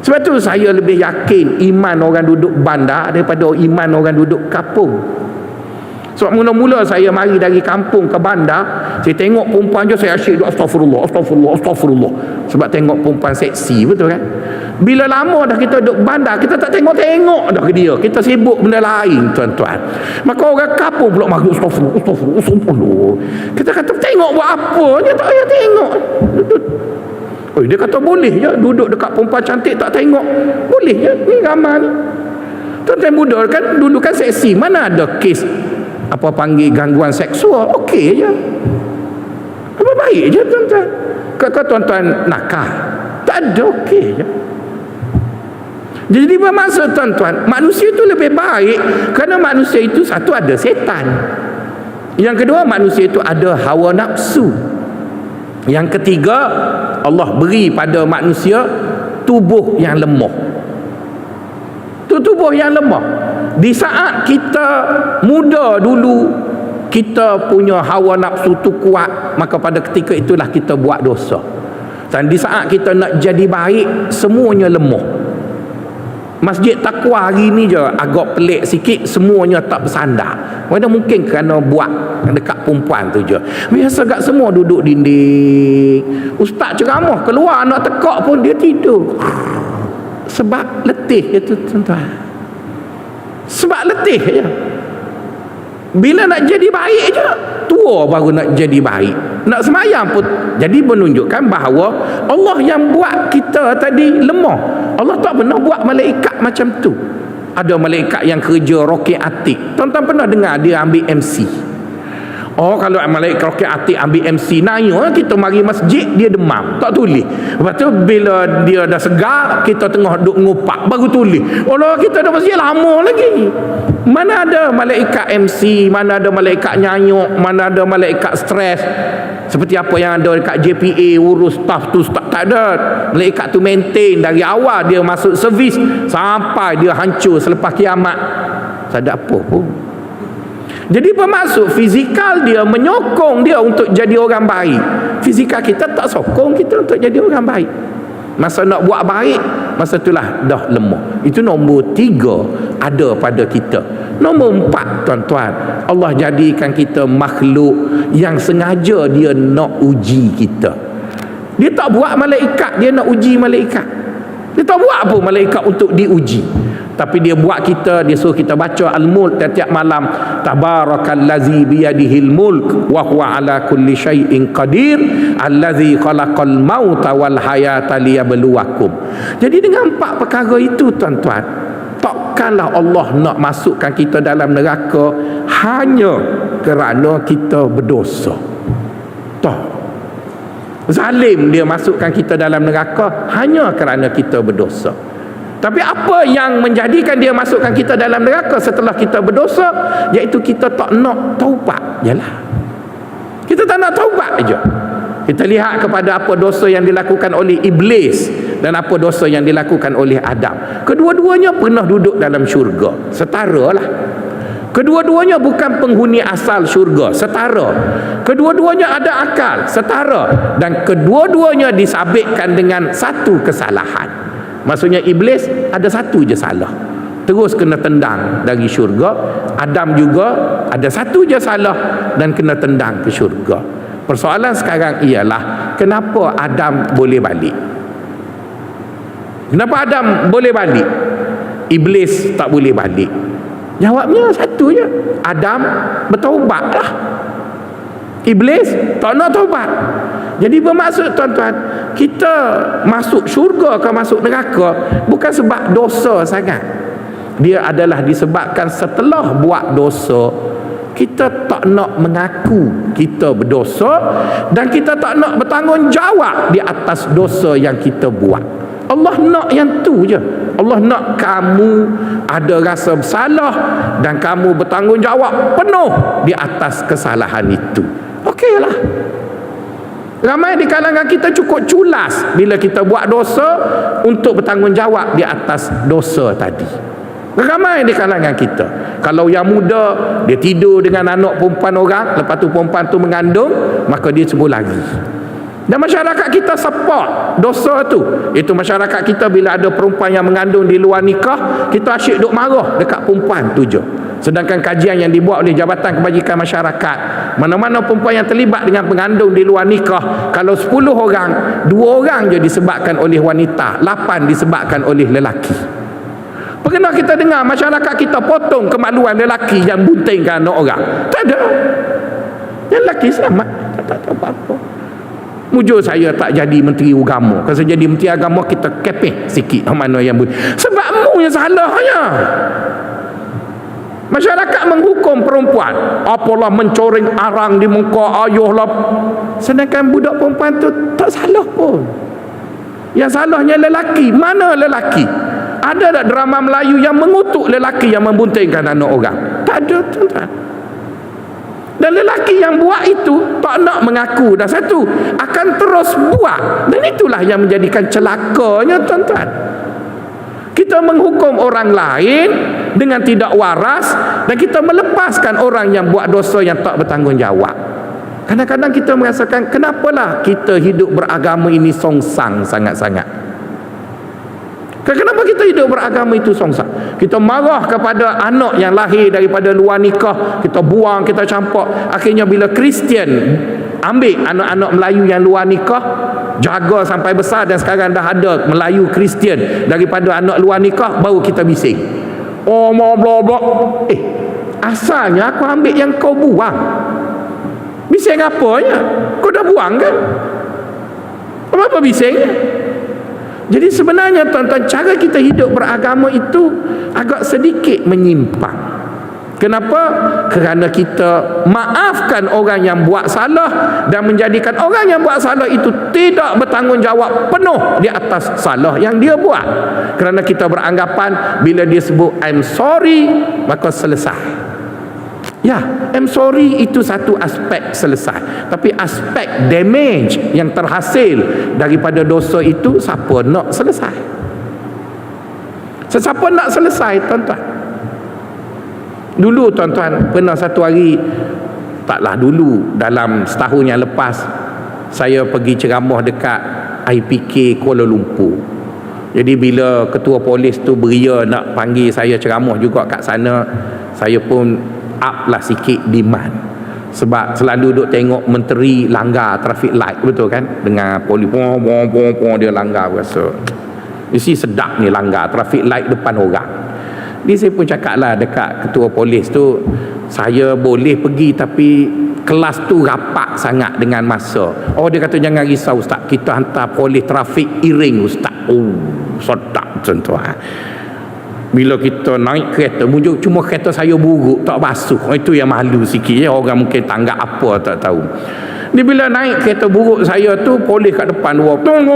Sebab tu saya lebih yakin iman orang duduk bandar daripada iman orang duduk kampung. Sebab mula-mula saya mari dari kampung ke bandar, saya tengok perempuan je saya asyik duk astagfirullah, astagfirullah, astagfirullah. Sebab tengok perempuan seksi, betul kan? Bila lama dah kita duduk bandar, kita tak tengok-tengok dah ke dia. Kita sibuk benda lain, tuan-tuan. Maka orang kampung pula mari astagfirullah, astagfirullah, astagfirullah. Kita kata tengok buat apa? Dia tak payah tengok. Oh, dia kata boleh je duduk dekat perempuan cantik tak tengok. Boleh je, ni ramai ni. Tuan-tuan muda kan dulu kan seksi, mana ada kes apa panggil gangguan seksual, okey je, apa baik je, tuan-tuan. Kalau tuan-tuan nakal, tak ada, okey je. Jadi bermaksud, tuan-tuan, manusia itu lebih baik kerana manusia itu satu ada setan, yang kedua manusia itu ada hawa nafsu, yang ketiga Allah beri pada manusia tubuh yang lemah. Tubuh yang lemah. Di saat kita muda dulu, kita punya hawa nafsu tu kuat, maka pada ketika itulah kita buat dosa. Dan di saat kita nak jadi baik, semuanya lemah. Masjid Taqwa hari ni je agak pelik sikit, semuanya tak bersandar. Mana mungkin kerana buat dekat perempuan tu je. Biasa kat semua duduk dinding. Ustaz ceramah keluar nak tekak pun dia tidur. Sebab letih itu, tuan-tuan. Sebab letih je. Bila nak jadi baik je, tua baru nak jadi baik. Nak semayang pun. Jadi menunjukkan bahawa Allah yang buat kita tadi lemah. Allah tak pernah buat malaikat macam tu. Ada malaikat yang kerja roket atik. Tuan-tuan pernah dengar dia ambil MC? Oh, kalau malaikat roket atik ambil MC naik, kita mari masjid dia demam, tak tulis. Lepas tu bila dia dah segar, kita tengah duduk ngupak baru tulis. Allah, kita dah masjid lama lagi. Mana ada malaikat MC, mana ada malaikat nyanyuk, mana ada malaikat stres seperti apa yang ada dekat JPA urus staff tu, tak ada. Malaikat tu maintain dari awal dia masuk servis sampai dia hancur selepas kiamat. Tak ada apa pun. Jadi bermaksud fizikal dia menyokong dia untuk jadi orang baik. Fizikal kita tak sokong kita untuk jadi orang baik. Masa nak buat baik, masa itulah dah lemah. Itu nombor 3 ada pada kita. Nombor 4, tuan-tuan, Allah jadikan kita makhluk yang sengaja dia nak uji kita. Dia tak buat malaikat, dia nak uji malaikat. Dia tak buat pun malaikat untuk diuji. Tapi dia buat kita, dia suruh kita baca Al-Mulk tiap malam. Tabarakallazi biyadihil mulk wa huwa ala kulli syai'in qadir allazi khalaqal mauta wal hayata liyabluwakum. Jadi dengan 4 perkara itu, tuan-tuan, takkanlah Allah nak masukkan kita dalam neraka hanya kerana kita berdosa. Tak. Zalim dia masukkan kita dalam neraka hanya kerana kita berdosa. Tapi apa yang menjadikan dia masukkan kita dalam neraka setelah kita berdosa, iaitu kita tak nak taubat. Yalah, kita tak nak taubat aja. Kita lihat kepada apa dosa yang dilakukan oleh iblis dan apa dosa yang dilakukan oleh Adam. Kedua-duanya pernah duduk dalam syurga, setaralah. Kedua-duanya bukan penghuni asal syurga, setara. Kedua-duanya ada akal, setara. Dan kedua-duanya disabitkan dengan satu kesalahan. Maksudnya iblis ada satu je salah, terus kena tendang dari syurga. Adam juga ada satu je salah dan kena tendang ke syurga. Persoalan sekarang ialah, kenapa Adam boleh balik? Kenapa Adam boleh balik? Iblis tak boleh balik. Jawabnya satu je, Adam bertaubatlah. Iblis tak nak taubat. Jadi bermaksud, tuan-tuan, kita masuk syurga ke masuk neraka bukan sebab dosa sangat. Dia adalah disebabkan setelah buat dosa, kita tak nak mengaku kita berdosa dan kita tak nak bertanggungjawab di atas dosa yang kita buat. Allah nak yang tu je. Allah nak kamu ada rasa bersalah dan kamu bertanggungjawab penuh di atas kesalahan itu. Okeylah. Ramai di kalangan kita cukup culas bila kita buat dosa untuk bertanggungjawab di atas dosa tadi. Ramai di kalangan kita. Kalau yang muda, dia tidur dengan anak perempuan orang, lepas tu perempuan tu mengandung, maka dia sembuh lagi. Dan masyarakat kita support dosa tu. Itu masyarakat kita bila ada perempuan yang mengandung di luar nikah, kita asyik duk marah dekat perempuan tu je. Sedangkan kajian yang dibuat oleh Jabatan Kebajikan Masyarakat, mana-mana perempuan yang terlibat dengan pengandung di luar nikah, kalau 10 orang, 2 orang je disebabkan oleh wanita, 8 disebabkan oleh lelaki. Pernah kita dengar masyarakat kita potong kemaluan lelaki yang buntingkan anak orang? Tak ada. Yang lelaki selamat, tak tahu apa-apa. Mujur saya tak jadi menteri agama. Kalau saya jadi menteri agama, kita kepeh sikit mana yang sebab mu yang salahnya. Masyarakat menghukum perempuan, apalah mencoreng arang di muka ayuh lah. Sedangkan budak perempuan tu tak salah pun. Yang salahnya lelaki. Mana lelaki? Ada tak drama Melayu yang mengutuk lelaki yang membuntingkan anak orang? Tak ada, tuan-tuan. Dan lelaki yang buat itu tak nak mengaku, dan satu akan terus buat. Dan itulah yang menjadikan celakanya, tuan-tuan. Kita menghukum orang lain dengan tidak waras, dan kita melepaskan orang yang buat dosa yang tak bertanggungjawab. Kadang-kadang kita merasakan, kenapalah kita hidup beragama ini songsang sangat-sangat. Kenapa kita hidup beragama itu songsang? Kita marah kepada anak yang lahir daripada luar nikah, kita buang, kita campak. Akhirnya bila Kristian ambil anak-anak Melayu yang luar nikah, jaga sampai besar, dan sekarang dah ada Melayu Kristian daripada anak luar nikah, baru kita bising. Oh, mau blok. Asalnya aku ambil yang kau buang. Bising apanya? Kau dah buang kan? Apa bising? Jadi sebenarnya, tuan-tuan, cara kita hidup beragama itu agak sedikit menyimpang. Kenapa? Kerana kita maafkan orang yang buat salah dan menjadikan orang yang buat salah itu tidak bertanggungjawab penuh di atas salah yang dia buat. Kerana kita beranggapan bila dia sebut I'm sorry, maka selesai. Ya, I'm sorry itu satu aspek selesai. Tapi aspek damage yang terhasil daripada dosa itu, siapa nak selesai? Siapa nak selesai, tuan-tuan? Dulu, tuan-tuan, pernah satu hari, taklah dulu, dalam setahun yang lepas, saya pergi ceramah dekat IPK Kuala Lumpur. Jadi bila ketua polis tu beria nak panggil saya ceramah juga kat sana, saya pun up lah sikit demand, sebab selalu duk tengok menteri langgar traffic light, betul kan, dengan polis dia langgar, rasa mesti sedap ni langgar traffic light depan orang. Jadi saya pun cakap lah dekat ketua polis tu, saya boleh pergi tapi kelas tu rapat sangat dengan masa. Oh, dia kata jangan risau ustaz, kita hantar polis trafik iring ustaz. Oh, sedap tuan-tuan. Bila kita naik kereta, cuma kereta saya buruk, tak basuh, itu yang malu sikit ya. Orang mungkin tanggap apa tak tahu. Ni bila naik kereta buruk saya tu, polis kat depan luar tong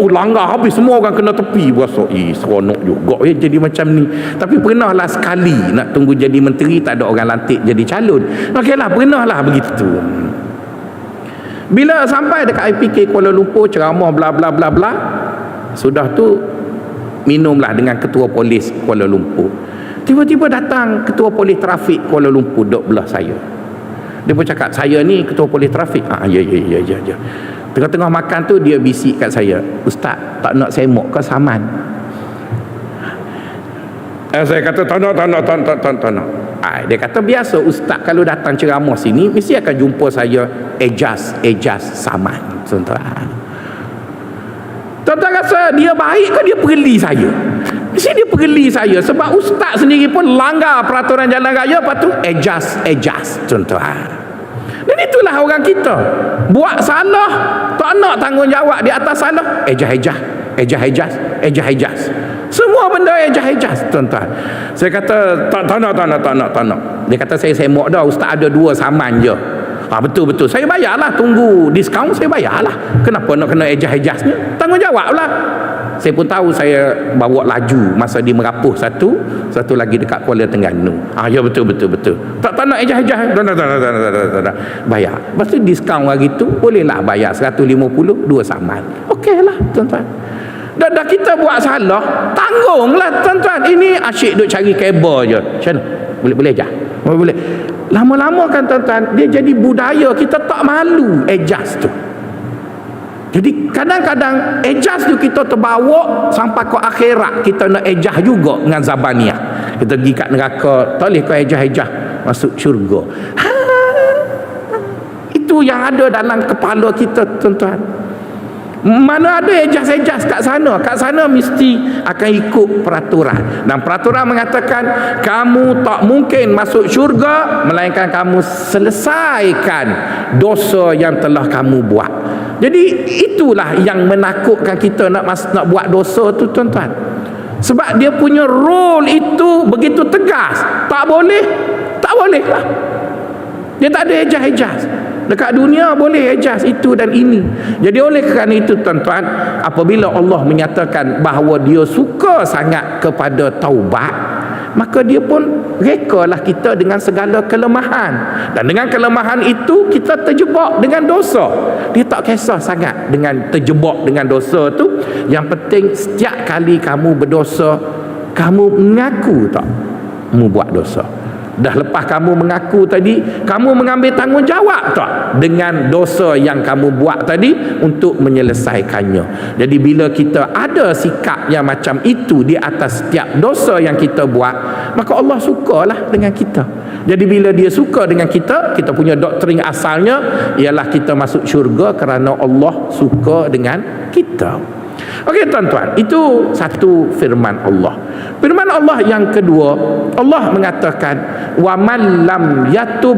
langgar habis, semua orang kena tepi. Berasa seronok juga jadi macam ni. Tapi pernah lah sekali nak tunggu jadi menteri, tak ada orang lantik jadi calon. Okeylah, pernah lah begitu. Bila sampai dekat IPK Kuala Lumpur, ceramah bla bla bla bla, sudah tu minumlah dengan ketua polis Kuala Lumpur. Tiba-tiba datang ketua polis trafik Kuala Lumpur duduk belah saya. Dia pun cakap, saya ni ketua polis trafik. Ya. Tengah-tengah makan tu dia bisik kat saya, ustaz tak nak semok ke saman? Saya kata tak nak. Dia kata biasa ustaz kalau datang ceramah sini mesti akan jumpa saya ejas saman. Tuan-tuan rasa dia baik ke dia perli saya? Mesti dia perli saya, sebab ustaz sendiri pun langgar peraturan jalan raya, lepas tu ejas tuan-tuan. Dan itulah orang kita, buat salah tak nak tanggungjawab di atas salah, ejas, semua benda ejas tuan-tuan. Saya kata tak nak. Dia kata saya semok dah ustaz, ada 2 saman je. Betul saya bayarlah, tunggu diskaun saya bayarlah, kenapa nak kena ejas ni? Tanggungjawab lah. Saya pun tahu saya bawa laju masa di Merapuh satu lagi dekat Kuala Terengganu. Ya betul. Tak nak ejas. Tak. Bayar. Lepas tu diskaun hari tu bolehlah bayar 150 2 saman. Okeylah tuan-tuan. Dah kita buat salah, tanggunglah tuan-tuan. Ini asyik duk cari kabel je. Macam mana? Boleh je? Boleh. Lama-lama kan tuan-tuan, dia jadi budaya kita tak malu ejas tu. Jadi kadang-kadang ejas tu kita terbawa sampai ke akhirat, kita nak ejah juga dengan Zabaniyah. Kita pergi kat neraka, tak boleh kau ejah masuk syurga. Itu yang ada dalam kepala kita tuan-tuan. Mana ada ejas kat sana? Kat sana mesti akan ikut peraturan. Dan peraturan mengatakan kamu tak mungkin masuk syurga melainkan kamu selesaikan dosa yang telah kamu buat. Jadi itulah yang menakutkan kita nak buat dosa tu tuan-tuan. Sebab dia punya rule itu begitu tegas. Tak boleh lah. Dia tak ada ejas. Dekat dunia boleh ejas itu dan ini. Jadi oleh kerana itu tuan-tuan, apabila Allah menyatakan bahawa dia suka sangat kepada taubat, maka dia pun rekalah kita dengan segala kelemahan. Dan dengan kelemahan itu kita terjebak dengan dosa. Dia tak kisah sangat dengan terjebak dengan dosa tu. Yang penting setiap kali kamu berdosa, kamu mengaku tak kamu buat dosa. Dah lepas kamu mengaku tadi, kamu mengambil tanggungjawab tak dengan dosa yang kamu buat tadi untuk menyelesaikannya. Jadi bila kita ada sikap yang macam itu di atas setiap dosa yang kita buat, maka Allah sukalah dengan kita. Jadi bila dia suka dengan kita, kita punya doktrin asalnya ialah kita masuk syurga kerana Allah suka dengan kita. Okey tuan-tuan, itu satu firman Allah. Firman Allah yang kedua, Allah mengatakan wa man lam yatub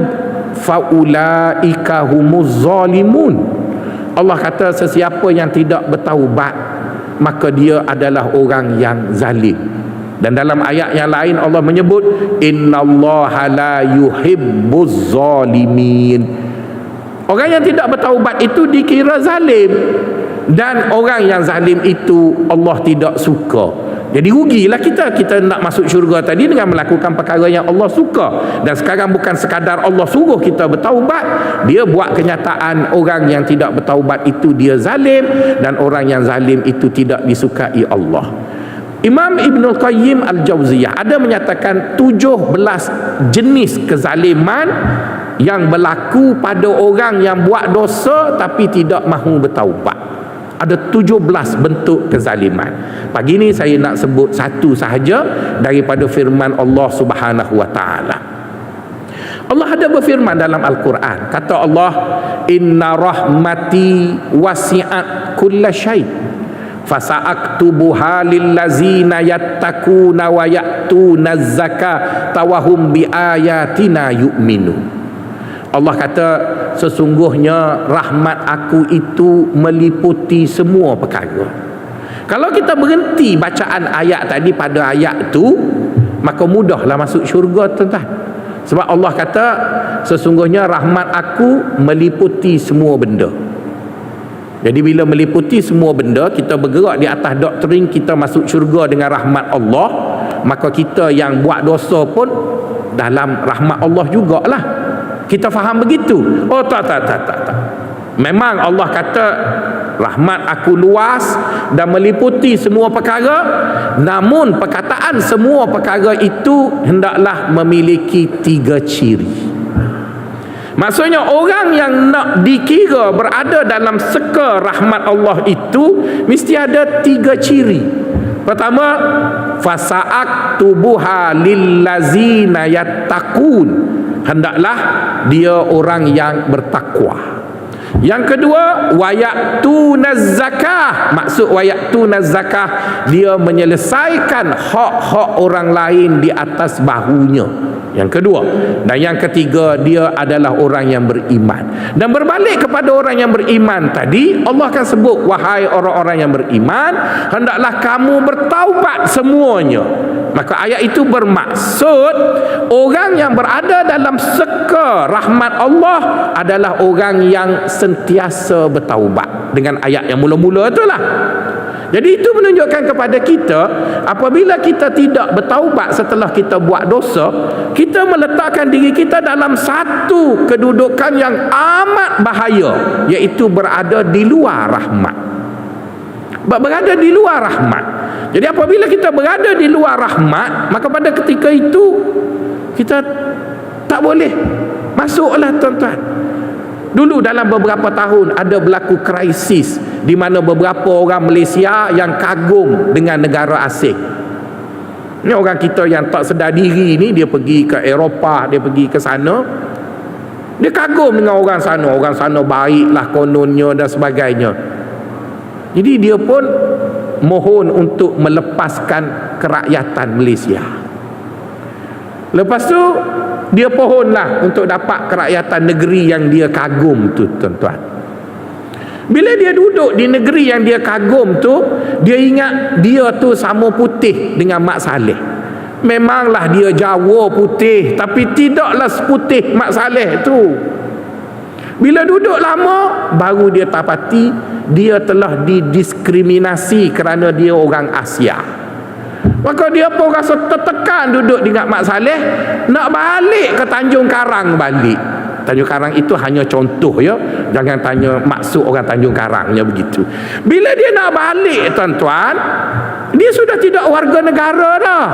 faulaika humuz zalimun. Allah kata sesiapa yang tidak bertaubat maka dia adalah orang yang zalim. Dan dalam ayat yang lain Allah menyebut innallaha la yuhibbuz zalimin. Orang yang tidak bertaubat itu dikira zalim. Dan orang yang zalim itu Allah tidak suka. Jadi rugilah kita nak masuk syurga tadi dengan melakukan perkara yang Allah suka. Dan sekarang bukan sekadar Allah suruh kita bertaubat, dia buat kenyataan orang yang tidak bertaubat itu dia zalim, dan orang yang zalim itu tidak disukai Allah. Imam Ibn Qayyim Al-Jauziyah ada menyatakan 17 jenis kezaliman yang berlaku pada orang yang buat dosa tapi tidak mahu bertaubat. Ada 17 bentuk kezaliman. Pagi ni saya nak sebut satu sahaja daripada firman Allah Subhanahu wa taala. Allah ada berfirman dalam Al-Quran. Kata Allah, "Inna rahmati wasi'at kulla syai' fasa'aktubuha lillazina yattaquna wa ya'tuna zakata wa hum biayatina yu'minu." Allah kata, sesungguhnya rahmat aku itu meliputi semua perkara. Kalau kita berhenti bacaan ayat tadi pada ayat tu, maka mudahlah masuk syurga, tuan-tuan. Sebab Allah kata, sesungguhnya rahmat aku meliputi semua benda. Jadi bila meliputi semua benda, kita bergerak di atas doktrin kita masuk syurga dengan rahmat Allah, maka kita yang buat dosa pun dalam rahmat Allah jugalah. Kita faham begitu? Oh, tak. Memang Allah kata rahmat aku luas dan meliputi semua perkara, namun perkataan semua perkara itu hendaklah memiliki 3 ciri. Maksudnya orang yang nak dikira berada dalam seka rahmat Allah itu mesti ada 3 ciri. Pertama, fasa'ak tubuha lillazina yattaqun. Hendaklah dia orang yang bertakwa. Yang kedua, wayatuna zakah. Maksud wayatuna zakah, dia menyelesaikan hak-hak orang lain di atas bahunya. Yang kedua. Dan yang ketiga, dia adalah orang yang beriman. Dan berbalik kepada orang yang beriman tadi, Allah akan sebut, wahai orang-orang yang beriman, hendaklah kamu bertaubat semuanya. Maka ayat itu bermaksud orang yang berada dalam seka rahmat Allah adalah orang yang sentiasa bertaubat. Dengan ayat yang mula-mula itulah. Jadi itu menunjukkan kepada kita, apabila kita tidak bertaubat setelah kita buat dosa, kita meletakkan diri kita dalam satu kedudukan yang amat bahaya, iaitu berada di luar rahmat. Berada di luar rahmat. Jadi apabila kita berada di luar rahmat, maka pada ketika itu kita tak boleh masuklah, tuan-tuan. Dulu dalam beberapa tahun ada berlaku krisis di mana beberapa orang Malaysia yang kagum dengan negara asing. Ini orang kita yang tak sedar diri ni, dia pergi ke Eropah, dia pergi ke sana, dia kagum dengan orang sana baiklah kononnya dan sebagainya. Jadi dia pun mohon untuk melepaskan kerakyatan Malaysia. Lepas tu dia pohonlah untuk dapat kerakyatan negeri yang dia kagum tu, tuan-tuan. Bila dia duduk di negeri yang dia kagum tu, dia ingat dia tu sama putih dengan Mak Saleh. Memanglah dia Jawa putih, tapi tidaklah seputih Mak Saleh tu. Bila duduk lama, baru dia dapati dia telah didiskriminasi kerana dia orang Asia. Maka dia pun rasa tertekan duduk dengan Mak Saleh, nak balik ke Tanjung Karang balik. Tanjung Karang itu hanya contoh ya, jangan tanya maksud orang Tanjung Karangnya begitu. Bila dia nak balik, tuan-tuan, dia sudah tidak warga negara dah.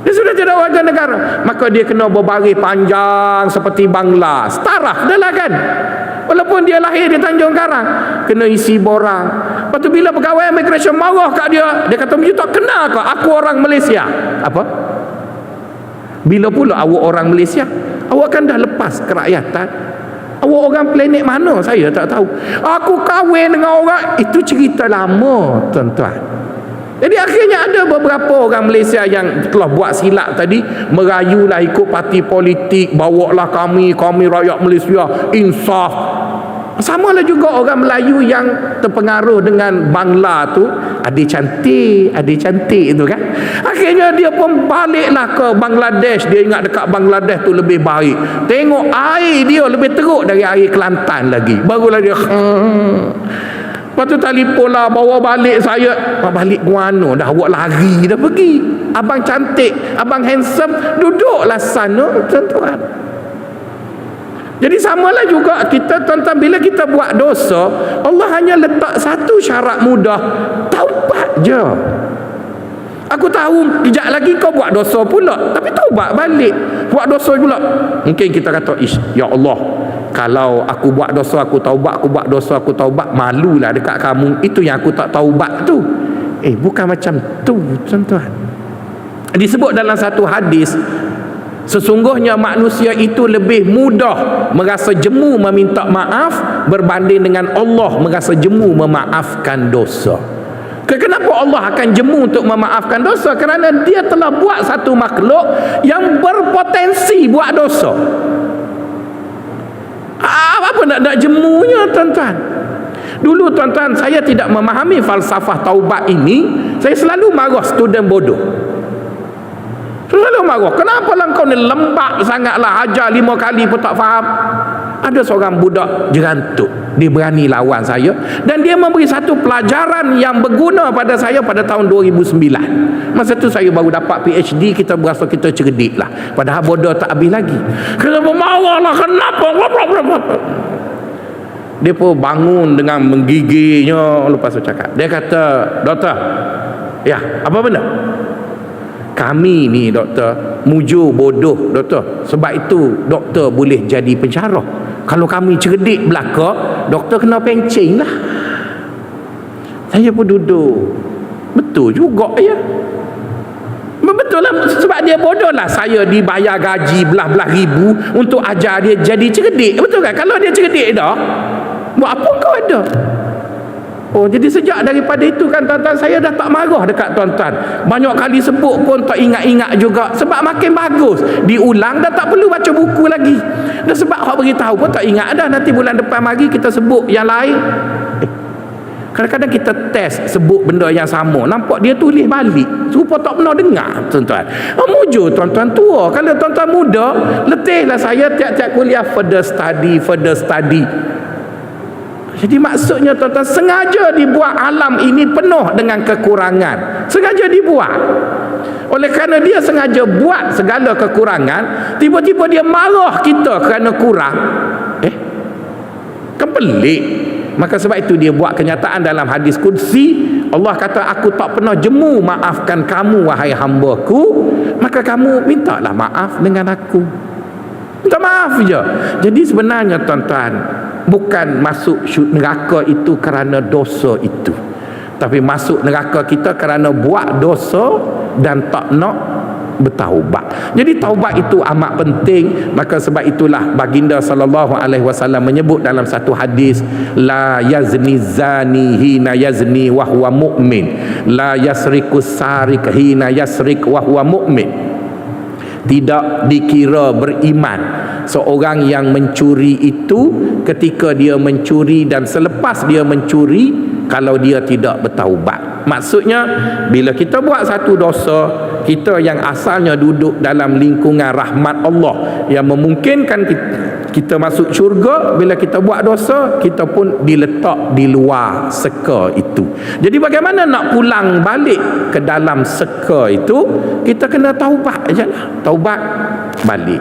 Dia sudah tidak warga negara. Maka dia kena berbaris panjang seperti Bangla. Setaraf dah lah kan. Walaupun dia lahir di Tanjung Karang, kena isi borang. Lepas tu bila pegawai immigration marah kat dia, dia kata, "You tak kenal ke aku orang Malaysia?" Apa? Bila pula awak orang Malaysia? Awak kan dah lepas kerakyatan. Awak orang planet mana? Saya tak tahu. Aku kahwin dengan orang. Itu cerita lama, tuan-tuan. Jadi akhirnya ada beberapa orang Malaysia yang telah buat silap tadi, merayulah ikut parti politik, bawalah kami rakyat Malaysia insaf. Samalah juga orang Melayu yang terpengaruh dengan Bangla tu, adik cantik tu kan. Akhirnya dia pun baliklah ke Bangladesh. Dia ingat dekat Bangladesh tu lebih baik. Tengok air dia lebih teruk dari air Kelantan lagi. Barulah dia lepas tu telefon lah, bawa balik saya. Balik mana dah, awak lari dah pergi. Abang cantik, abang handsome, duduklah sana, tuan-tuan. Jadi samalah juga kita, tuan-tuan, bila kita buat dosa, Allah hanya letak satu syarat mudah, taubat je. Aku tahu kejap lagi kau buat dosa pula, tapi taubat balik. Buat dosa pula, mungkin kita kata, ya Allah, kalau aku buat dosa aku taubat, aku buat dosa aku taubat, malulah dekat kamu, itu yang aku tak taubat tu. Bukan macam tu tuan-tuan. Disebut dalam satu hadis, sesungguhnya manusia itu lebih mudah merasa jemu meminta maaf berbanding dengan Allah merasa jemu memaafkan dosa. Kenapa Allah akan jemu untuk memaafkan dosa? Kerana dia telah buat satu makhluk yang berpotensi buat dosa. Apa nak jemunya tuan-tuan? Dulu tuan-tuan, saya tidak memahami falsafah taubat ini. Saya selalu marah student bodoh. Selalu marah, kenapa lah kau ni lembab sangatlah, ajar 5 kali pun tak faham. Ada seorang budak jerantuk, dia berani lawan saya, dan dia memberi satu pelajaran yang berguna pada saya pada tahun 2009. Masa tu saya baru dapat PhD, kita berasa kita cerdik lah, padahal bodoh tak habis lagi. Kenapa marah lah, kenapa? Dia pun bangun dengan menggigilnya. Lepas tu cakap, dia kata, doktor, ya apa benda? Kami ni doktor mujur bodoh doktor, sebab itu doktor boleh jadi pensyarah. Kalau kami cerdik belaka, doktor kena pencing lah. Saya pun duduk, betul juga ya, betul lah, sebab dia bodoh lah. Saya dibayar gaji belah-belah ribu untuk ajar dia jadi cerdik, betul kan? Kalau dia cerdik dah, buat apa kau ada? Jadi sejak daripada itu kan tuan-tuan, saya dah tak marah dekat tuan-tuan. Banyak kali sebut pun tak ingat-ingat juga, sebab makin bagus diulang, dah tak perlu baca buku lagi. Dan sebab hak beritahu pun tak ingat dah. Nanti bulan depan mari kita sebut yang lain. Kadang-kadang kita test sebut benda yang sama, nampak dia tulis balik, serupa tak pernah dengar tuan-tuan. Mujur tuan-tuan tua. Kalau tuan-tuan muda, letihlah saya tiap-tiap kuliah further study. Jadi maksudnya tuan-tuan, sengaja dibuat alam ini penuh dengan kekurangan. Sengaja dibuat. Oleh kerana dia sengaja buat segala kekurangan, tiba-tiba dia marah kita kerana kurang. Kan pelik. Maka sebab itu dia buat kenyataan dalam hadis qudsi. Allah kata, aku tak pernah jemu maafkan kamu wahai hamba-Ku, maka kamu mintalah maaf dengan aku. Minta maaf je. Jadi sebenarnya tuan-tuan, bukan masuk neraka itu kerana dosa itu, tapi masuk neraka kita kerana buat dosa dan tak nak bertaubat. Jadi taubat itu amat penting. Maka sebab itulah baginda sallallahu alaihi wasallam menyebut dalam satu hadis, la yazni zani hina yazni wa huwa mu'min, la yasriku sarik hina yasrik wa huwa mu'min. Tidak dikira beriman seorang yang mencuri itu ketika dia mencuri dan selepas dia mencuri, kalau dia tidak bertaubat. Maksudnya, bila kita buat satu dosa, kita yang asalnya duduk dalam lingkungan rahmat Allah yang memungkinkan kita masuk syurga, bila kita buat dosa, kita pun diletak di luar seka itu. Jadi bagaimana nak pulang balik ke dalam seka itu? Kita kena taubat je lah. Taubat balik.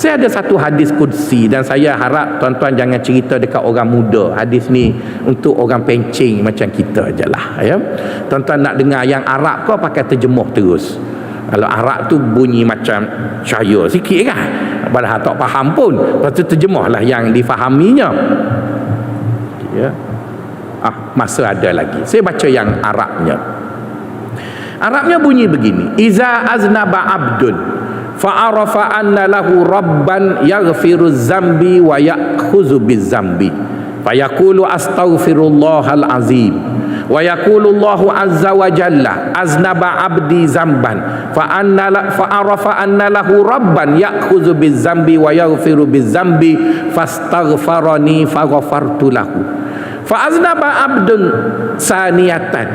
Saya ada satu hadis qudsi, dan saya harap tuan-tuan jangan cerita dekat orang muda. Hadis ni untuk orang pencing macam kita je lah ya. Tuan-tuan nak dengar yang Arab, kau pakai terjemuh terus. Kalau Arab tu bunyi macam cahaya sikit kan, padahal tak faham pun. Lepas tu terjemahlah yang difahaminya ya. Masa ada lagi, saya baca yang Arabnya. Arabnya bunyi begini, iza aznaba abdun fa'arafa anna lahu rabban yaghfiru zambi wa ya'khuzu bizambi fayaqulu astaghfirullahal azim wa yaqulu Allahu azza wa jalla aznaba abdi zamban fa'arafa anna lahu rabban ya'khuzu bizambi wa yaghfiru bizambi fastaghfarani faghfartu lahu fa'aznaba abdun saniyatan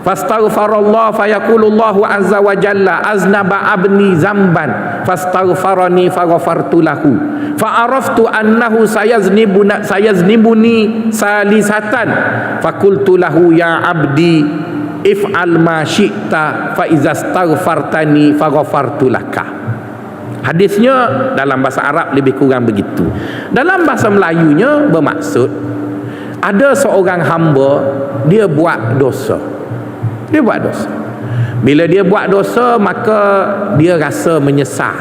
fastaghfarallah fayaqulullahu azza wa jalla aznaba abni zamban fastaghfarani faghfartu lahu fa'araftu annahu sayaznibuni salisatan fakultu lahu ya abdi if'al ma syi'ta fa iza astaghfartani faghfartu laka. Hadisnya dalam bahasa Arab lebih kurang begitu. Dalam bahasa Melayunya bermaksud, ada seorang hamba, dia buat dosa. Dia buat dosa. Bila dia buat dosa, maka dia rasa menyesal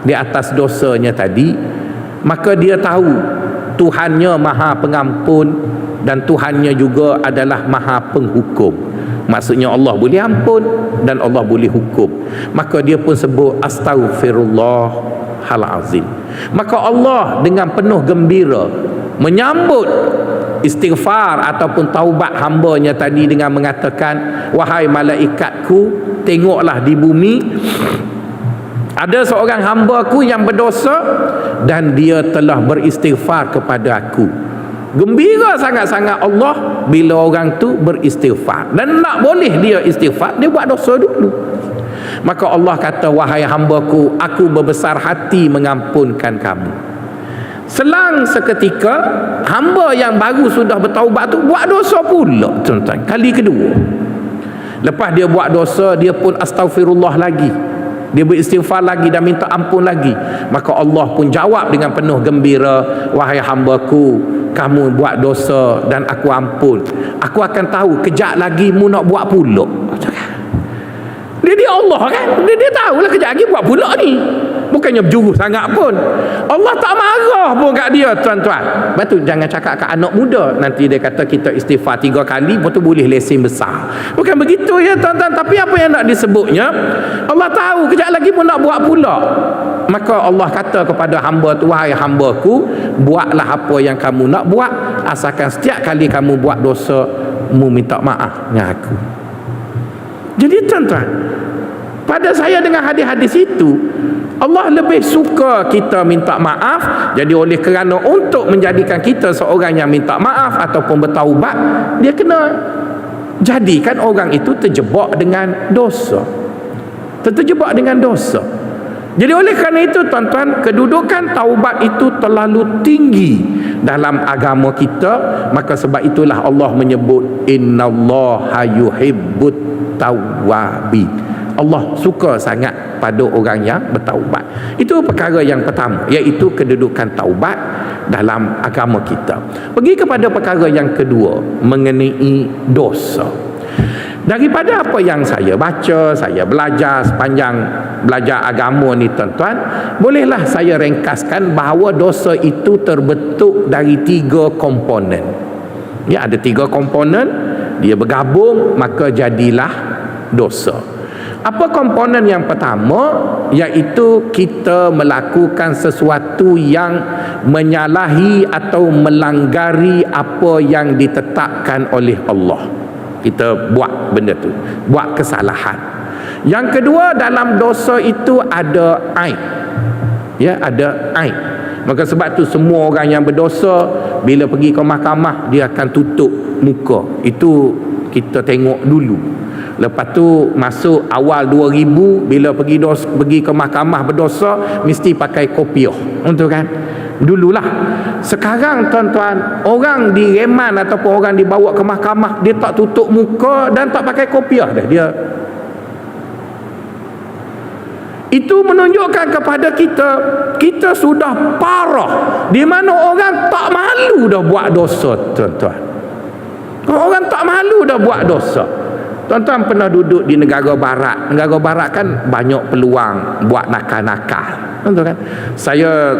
di atas dosanya tadi. maka dia tahu Tuhannya Maha Pengampun dan Tuhannya juga adalah Maha Penghukum. Maksudnya Allah boleh ampun dan Allah boleh hukum. Maka dia pun sebut Astaghfirullahalazim. Maka Allah dengan penuh gembira menyambut istighfar ataupun taubat hambanya tadi dengan mengatakan, wahai malaikatku, tengoklah di bumi ada seorang hamba-Ku yang berdosa dan dia telah beristighfar kepada Aku. Gembira sangat-sangat Allah bila orang tu beristighfar. Dan nak boleh dia istighfar, dia buat dosa dulu. Maka Allah kata, wahai hamba-Ku, Aku berbesar hati mengampunkan kamu. Selang seketika, hamba yang baru sudah bertaubat tu buat dosa pula, tuan-tuan, kali kedua. Lepas dia buat dosa, dia pun astaghfirullah lagi, dia beristighfar lagi dan minta ampun lagi. Maka Allah pun jawab dengan penuh gembira, wahai hamba-Ku, kamu buat dosa dan Aku ampun. Aku akan tahu kejap lagi mu nak buat pula. Dia Allah kan, dia tahulah kejap lagi buat pula ni. Bukannya berjuru sangat pun. Allah tak marah pun kat dia, tuan-tuan. Lepas tu jangan cakap kat anak muda, nanti dia kata kita istighfar 3 kali, lepas tu boleh lesen besar. Bukan begitu ya, tuan-tuan. Tapi apa yang nak disebutnya, Allah tahu kejap lagi pun nak buat pula. Maka Allah kata kepada hamba tu, wahai hamba-Ku, buatlah apa yang kamu nak buat, asalkan setiap kali kamu buat dosa, mu minta maaf dengan Aku. Jadi tuan-tuan, pada saya dengan hadis-hadis itu, Allah lebih suka kita minta maaf. Jadi oleh kerana untuk menjadikan kita seorang yang minta maaf ataupun bertaubat, dia kena jadikan orang itu terjebak dengan dosa. Terjebak dengan dosa. Jadi oleh kerana itu, tuan-tuan, kedudukan taubat itu terlalu tinggi dalam agama kita. Maka sebab itulah Allah menyebut innallaha yuhibbut tawwabin. Allah suka sangat pada orang yang bertaubat. Itu perkara yang pertama, iaitu kedudukan taubat dalam agama kita. Pergi kepada perkara yang kedua, mengenai dosa. Daripada apa yang saya baca, saya belajar sepanjang belajar agama ni, tuan-tuan, bolehlah saya ringkaskan bahawa dosa itu terbentuk dari 3 komponen. Ya, ada 3 komponen, dia bergabung maka jadilah dosa. Apa komponen yang pertama? Iaitu kita melakukan sesuatu yang menyalahi atau melanggari apa yang ditetapkan oleh Allah. Kita buat benda tu, buat kesalahan. Yang kedua, dalam dosa itu ada aib. Ya, ada aib. Maka sebab tu semua orang yang berdosa bila pergi ke mahkamah, dia akan tutup muka. Itu kita tengok dulu. Lepas tu masuk awal 2000, bila pergi ke mahkamah berdosa, mesti pakai kopiah. Untuk kan? Dululah. Sekarang, tuan-tuan, orang direman ataupun orang dibawa ke mahkamah, dia tak tutup muka dan tak pakai kopiah dah. Dia itu menunjukkan kepada kita sudah parah, di mana orang tak malu dah buat dosa, tuan-tuan. Orang tak malu dah buat dosa. Tuan-tuan pernah duduk di negara barat. Negara barat kan banyak peluang buat nakal-nakal. Tuan-tuan kan? Saya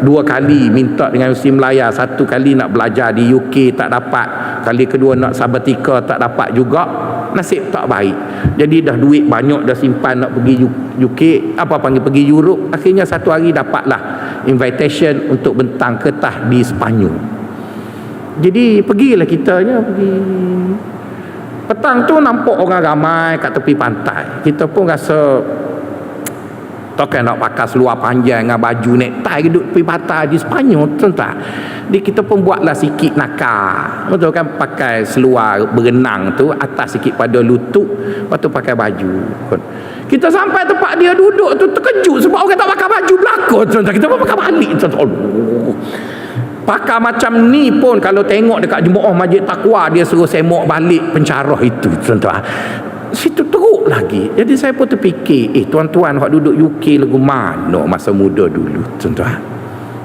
2 kali minta dengan Universiti Melaya. 1 kali nak belajar di UK, tak dapat. Kali kedua nak sabatika, tak dapat juga. Nasib tak baik. Jadi dah duit banyak dah simpan nak pergi UK, pergi Europe. Akhirnya 1 hari dapatlah invitation untuk bentang kertas di Sepanyol. Jadi pergilah kitanya, pergi. Petang tu nampak orang ramai kat tepi pantai. Kita pun rasa takkan nak pakai seluar panjang dengan baju necktie duduk tepi pantai di Sepanyol, tuan-tuan. Jadi kita pun buatlah sikit nakal. Betul kan, pakai seluar berenang tu atas sikit pada lutut, lepas tu pakai baju. Kita sampai tempat dia duduk tu terkejut sebab orang tak pakai baju belakang, tuan-tuan. Kita pun pakai balik, tuan-tuan. Pakai macam ni pun kalau tengok dekat jemaah Masjid Taqwa, dia suruh semok balik pencarah itu, tuan-tuan. Situ teruk lagi. Jadi saya pun terfikir, tuan-tuan hak duduk UK lagu mana masa muda dulu, tuan-tuan.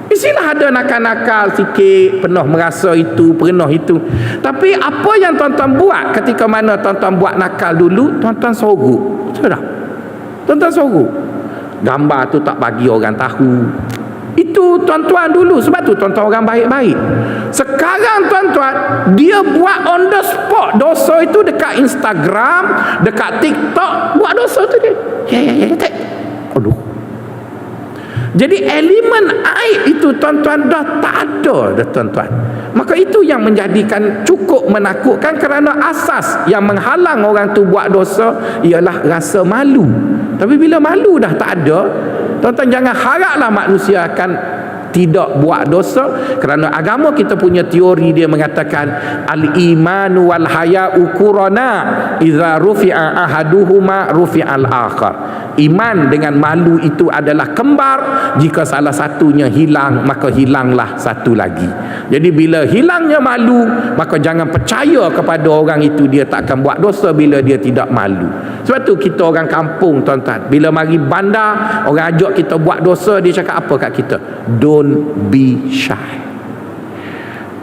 Mestilah ada nakal-nakal sikit, pernah merasa itu, pernah itu. Tapi apa yang tuan-tuan buat ketika mana tuan-tuan buat nakal dulu, tuan-tuan sorok. Betul tak? Tuan-tuan sorok. Gambar tu tak bagi orang tahu. Itu tuan-tuan dulu. Sebab tu tuan-tuan orang baik-baik. Sekarang tuan-tuan, dia buat on the spot dosa itu dekat Instagram, dekat TikTok, buat dosa tu dia. Ya. Aduh. Jadi elemen aib itu tuan-tuan dah tak ada dah tuan-tuan. Maka itu yang menjadikan cukup menakutkan, kerana asas yang menghalang orang tu buat dosa ialah rasa malu. Tapi bila malu dah tak ada, tuan-tuan jangan haraplah manusia akan tidak buat dosa, kerana agama kita punya teori dia mengatakan al-imanu wal haya'u qurana idza rufi'a ahaduhuma rufi'al akhar. Iman dengan malu itu adalah kembar. Jika salah satunya hilang, maka hilanglah satu lagi. Jadi bila hilangnya malu, maka jangan percaya kepada orang itu dia tak akan buat dosa bila dia tidak malu. Sebab tu kita orang kampung tuan-tuan, bila mari bandar, orang ajak kita buat dosa, dia cakap apa kat kita? Don't be shy.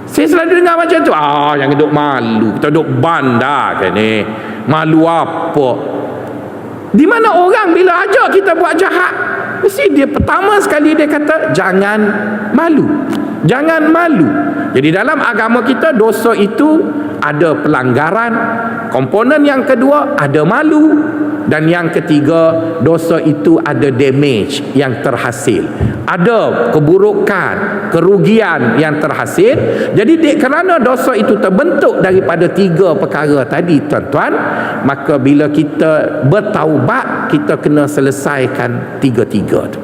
Saya selalu dengar macam tu. Jangan duduk malu, kita duduk bandar kan ni. Malu apa? Di mana orang bila ajak kita buat jahat, mesti dia pertama sekali dia kata jangan malu. Jangan malu. Jadi dalam agama kita dosa itu ada pelanggaran, komponen yang kedua ada malu, dan yang ketiga dosa itu ada damage yang terhasil, ada keburukan, kerugian yang terhasil. Jadi kerana dosa itu terbentuk daripada tiga perkara tadi tuan-tuan, maka bila kita bertaubat, kita kena selesaikan tiga-tiga tu.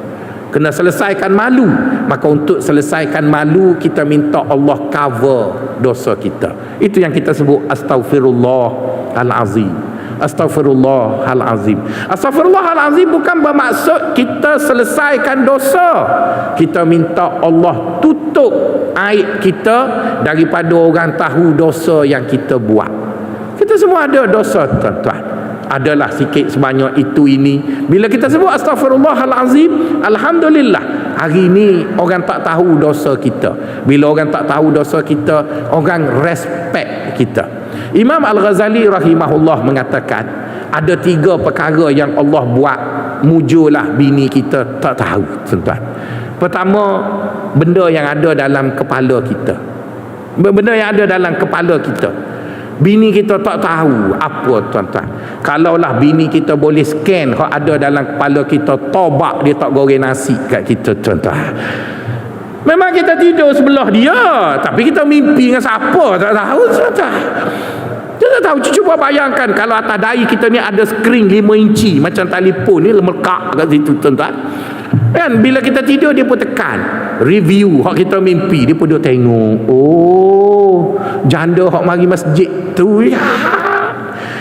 Kena selesaikan malu. Maka untuk selesaikan malu, kita minta Allah cover dosa kita. Itu yang kita sebut astaghfirullahalazim. Astaghfirullahalazim. Astaghfirullahalazim bukan bermaksud kita selesaikan dosa. Kita minta Allah tutup aib kita daripada orang tahu dosa yang kita buat. Kita semua ada dosa tuan-tuan. Adalah sikit sebanyak itu ini. Bila kita sebut astaghfirullahalazim, alhamdulillah hari ini orang tak tahu dosa kita. Bila orang tak tahu dosa kita, orang respect kita. Imam Al-Ghazali rahimahullah mengatakan ada tiga perkara yang Allah buat mujulah bini kita tak tahu tuan-tuan. Pertama, benda yang ada dalam kepala kita. Benda yang ada dalam kepala kita, bini kita tak tahu apa tuan-tuan. Kalaulah bini kita boleh scan kalau ada dalam kepala kita, tobak dia tak goreng nasi kat kita tuan-tuan. Memang kita tidur sebelah dia, tapi kita mimpi dengan siapa tak tahu tuan-tuan. Kita tak tahu. Cuba bayangkan kalau atas dahi kita ni ada skrin 5 inci macam telefon ni melekat kat situ tuan-tuan. Kan bila kita tidur dia pun tekan review hak kita mimpi, dia pun dia tengok, oh janda hak mari masjid tu ya.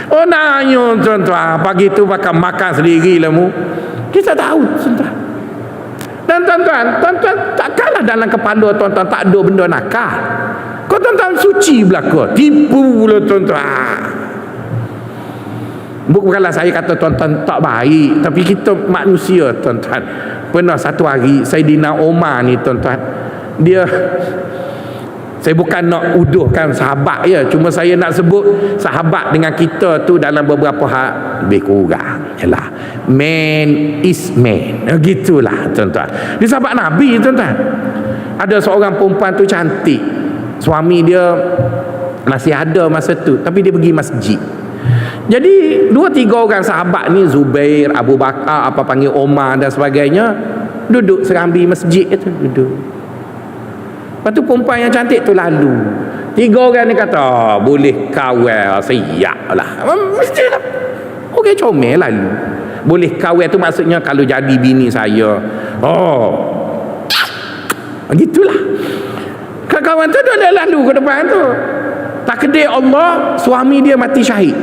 Oh nanya tuan-tuan, pagi tu makan sendiri lah mu. Kita tahu tuan-tuan. Dan tuan-tuan takkanlah dalam kepala tuan-tuan tak ada benda nakal. Kau tuan-tuan suci belaka, tipu pula tuan-tuan. Bukanlah saya kata tuan-tuan tak baik, tapi kita manusia tuan-tuan. Pernah satu hari Saidina Umar ni tuan-tuan, dia, saya bukan nak uduhkan sahabat ya, cuma saya nak sebut sahabat dengan kita tu dalam beberapa hal lebih kurang yalah, man is man, gitulah tuan-tuan. Dia sahabat Nabi tuan-tuan. Ada seorang perempuan tu cantik, suami dia masih ada masa tu, tapi dia pergi masjid. Jadi 2-3 orang sahabat ni, Zubair, Abu Bakar, apa panggil Omar dan sebagainya, duduk serambi masjid tu, duduk. Lepas tu perempuan yang cantik tu lalu. 3 orang ni kata, boleh kawal, siap lah. Mestilah. Okey, comel lalu. Boleh kawal tu maksudnya kalau jadi bini saya. Oh, gitulah. Kawan tu dia lalu ke depan tu. Takdir Allah, suami dia mati syahid.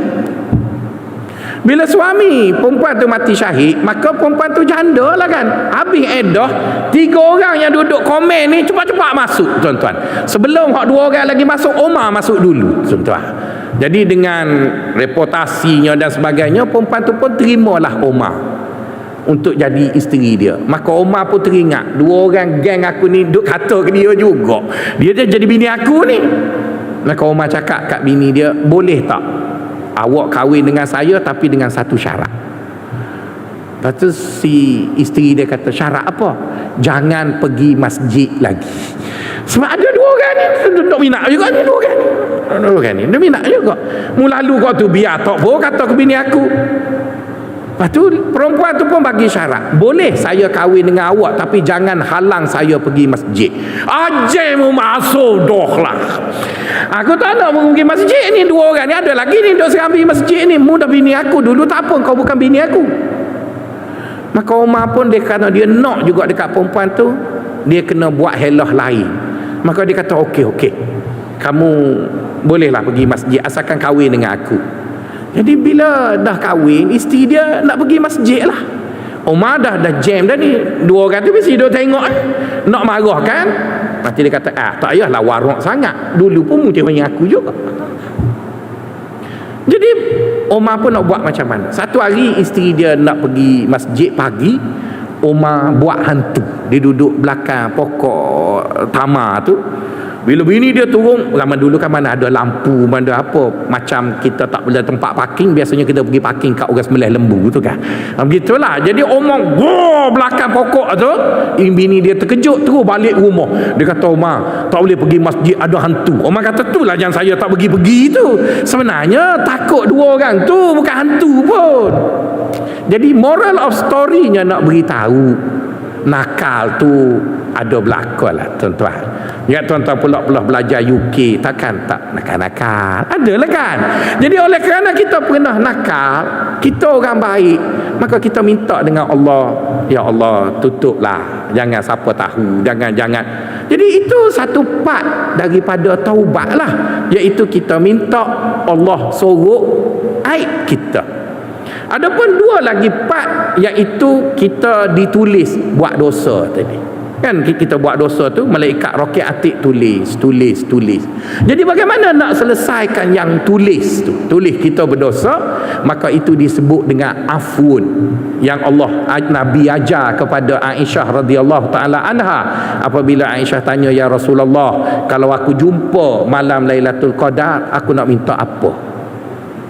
Bila suami perempuan tu mati syahid, maka perempuan tu janda lah kan. Habis edah, 3 orang yang duduk komen ni cepat-cepat masuk tuan-tuan. Sebelum 2 orang lagi masuk, Omar masuk dulu tuan-tuan. Jadi dengan reputasinya dan sebagainya, perempuan tu pun terimalah Omar untuk jadi isteri dia. Maka Omar pun teringat, 2 orang geng aku ni duk kata ke dia juga, dia jadi bini aku ni. Maka Omar cakap kat bini dia, boleh tak awak kahwin dengan saya tapi dengan satu syarat. Lepas tu si isteri dia kata, syarat apa? Jangan pergi masjid lagi. Sebab ada dua orang ni duduk minat juga ni, dua orang ni dia minat juga. Mula lalu kau tu biar tak apa kata ke bini aku. Lepas tu perempuan tu pun bagi syarat, boleh saya kahwin dengan awak tapi jangan halang saya pergi masjid. Aje mu masuk doh lah. Aku tak nak pergi masjid ni, dua orang ni ada lagi ni duduk serambi masjid ni. Mu dah bini aku dulu, tak apa kau bukan bini aku. Maka Umar pun dia kerana dia nak juga dekat perempuan tu, dia kena buat helah lain. Maka dia kata okey, kamu bolehlah pergi masjid asalkan kahwin dengan aku. Jadi bila dah kahwin, isteri dia nak pergi masjid lah. Umar dah jam dah ni. Dua orang tu mesti duduk tengok nak marah kan. Nanti dia kata, tak payahlah warak sangat, dulu pun mu tengok aku juga. Jadi Umar pun nak buat macam mana. Satu hari isteri dia nak pergi masjid pagi, Umar buat hantu. Dia duduk belakang pokok tamar tu. Bila bini dia turun, zaman dulu kan mana ada lampu, mana apa, macam kita tak boleh tempat parking, biasanya kita pergi parking kat orang sembelih lembu tu kan. Begitulah. Jadi Umar belakang pokok tu, bini dia terkejut terus balik rumah. Dia kata, Umar tak boleh pergi masjid, ada hantu. Umar kata, itulah yang saya tak pergi tu. Sebenarnya takut dua orang tu, bukan hantu pun. Jadi moral of story-nya nak beritahu, nakal tu ada belakang lah tuan-tuan. Ya, tuan-tuan pula belajar UK, takkan tak nakal-nakal, adalah kan. Jadi oleh kerana kita pernah nakal, kita orang baik, maka kita minta dengan Allah, ya Allah tutuplah, jangan siapa tahu, jangan. Jadi itu satu part daripada taubat lah, iaitu kita minta Allah sorok aib kita. Adapun dua lagi part, iaitu kita ditulis buat dosa tadi. Kan kita buat dosa tu, malaikat roket atik tulis. Jadi bagaimana nak selesaikan yang tulis tu? Tulis kita berdosa, maka itu disebut dengan afun. Yang Allah Nabi ajar kepada Aisyah radhiyallahu taala anha. Apabila Aisyah tanya, ya Rasulullah, kalau aku jumpa malam Lailatul Qadar, aku nak minta apa?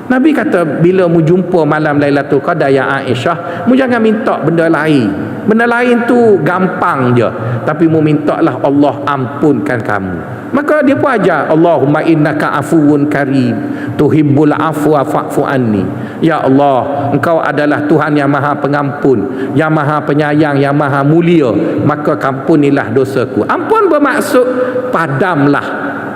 Nabi kata, bila mu jumpa malam Lailatul Qadar ya Aisyah, mu jangan minta benda lain. Benda lain tu gampang je, tapi mu mintalah Allah ampunkan kamu. Maka dia pun ajar, Allahumma innaka afuwun karim tuhibbul afwa fa'fu anni. Ya Allah, engkau adalah Tuhan yang maha pengampun, yang maha penyayang, yang maha mulia, maka ampunilah dosaku. Ampun bermaksud padamlah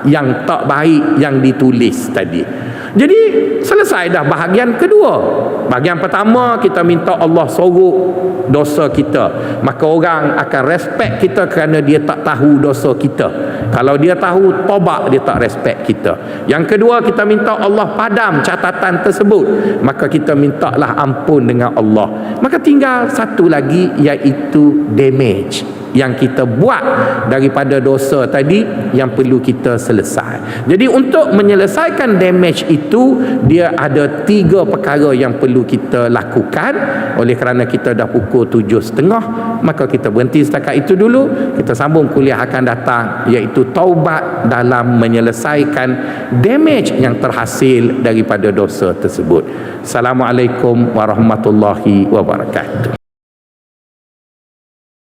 yang tak baik yang ditulis tadi. Jadi selesai dah bahagian kedua. Bahagian pertama, kita minta Allah sorok dosa kita, maka orang akan respect kita kerana dia tak tahu dosa kita. Kalau dia tahu, tobat, dia tak respect kita. Yang kedua, kita minta Allah padam catatan tersebut, maka kita mintalah ampun dengan Allah. Maka tinggal satu lagi, iaitu damage yang kita buat daripada dosa tadi yang perlu kita selesai. Jadi untuk menyelesaikan damage itu, dia ada 3 perkara yang perlu kita lakukan. Oleh kerana kita dah pukul 7.30, maka kita berhenti setakat itu dulu. Kita sambung kuliah akan datang, iaitu taubat dalam menyelesaikan damage yang terhasil daripada dosa tersebut. Assalamualaikum warahmatullahi wabarakatuh.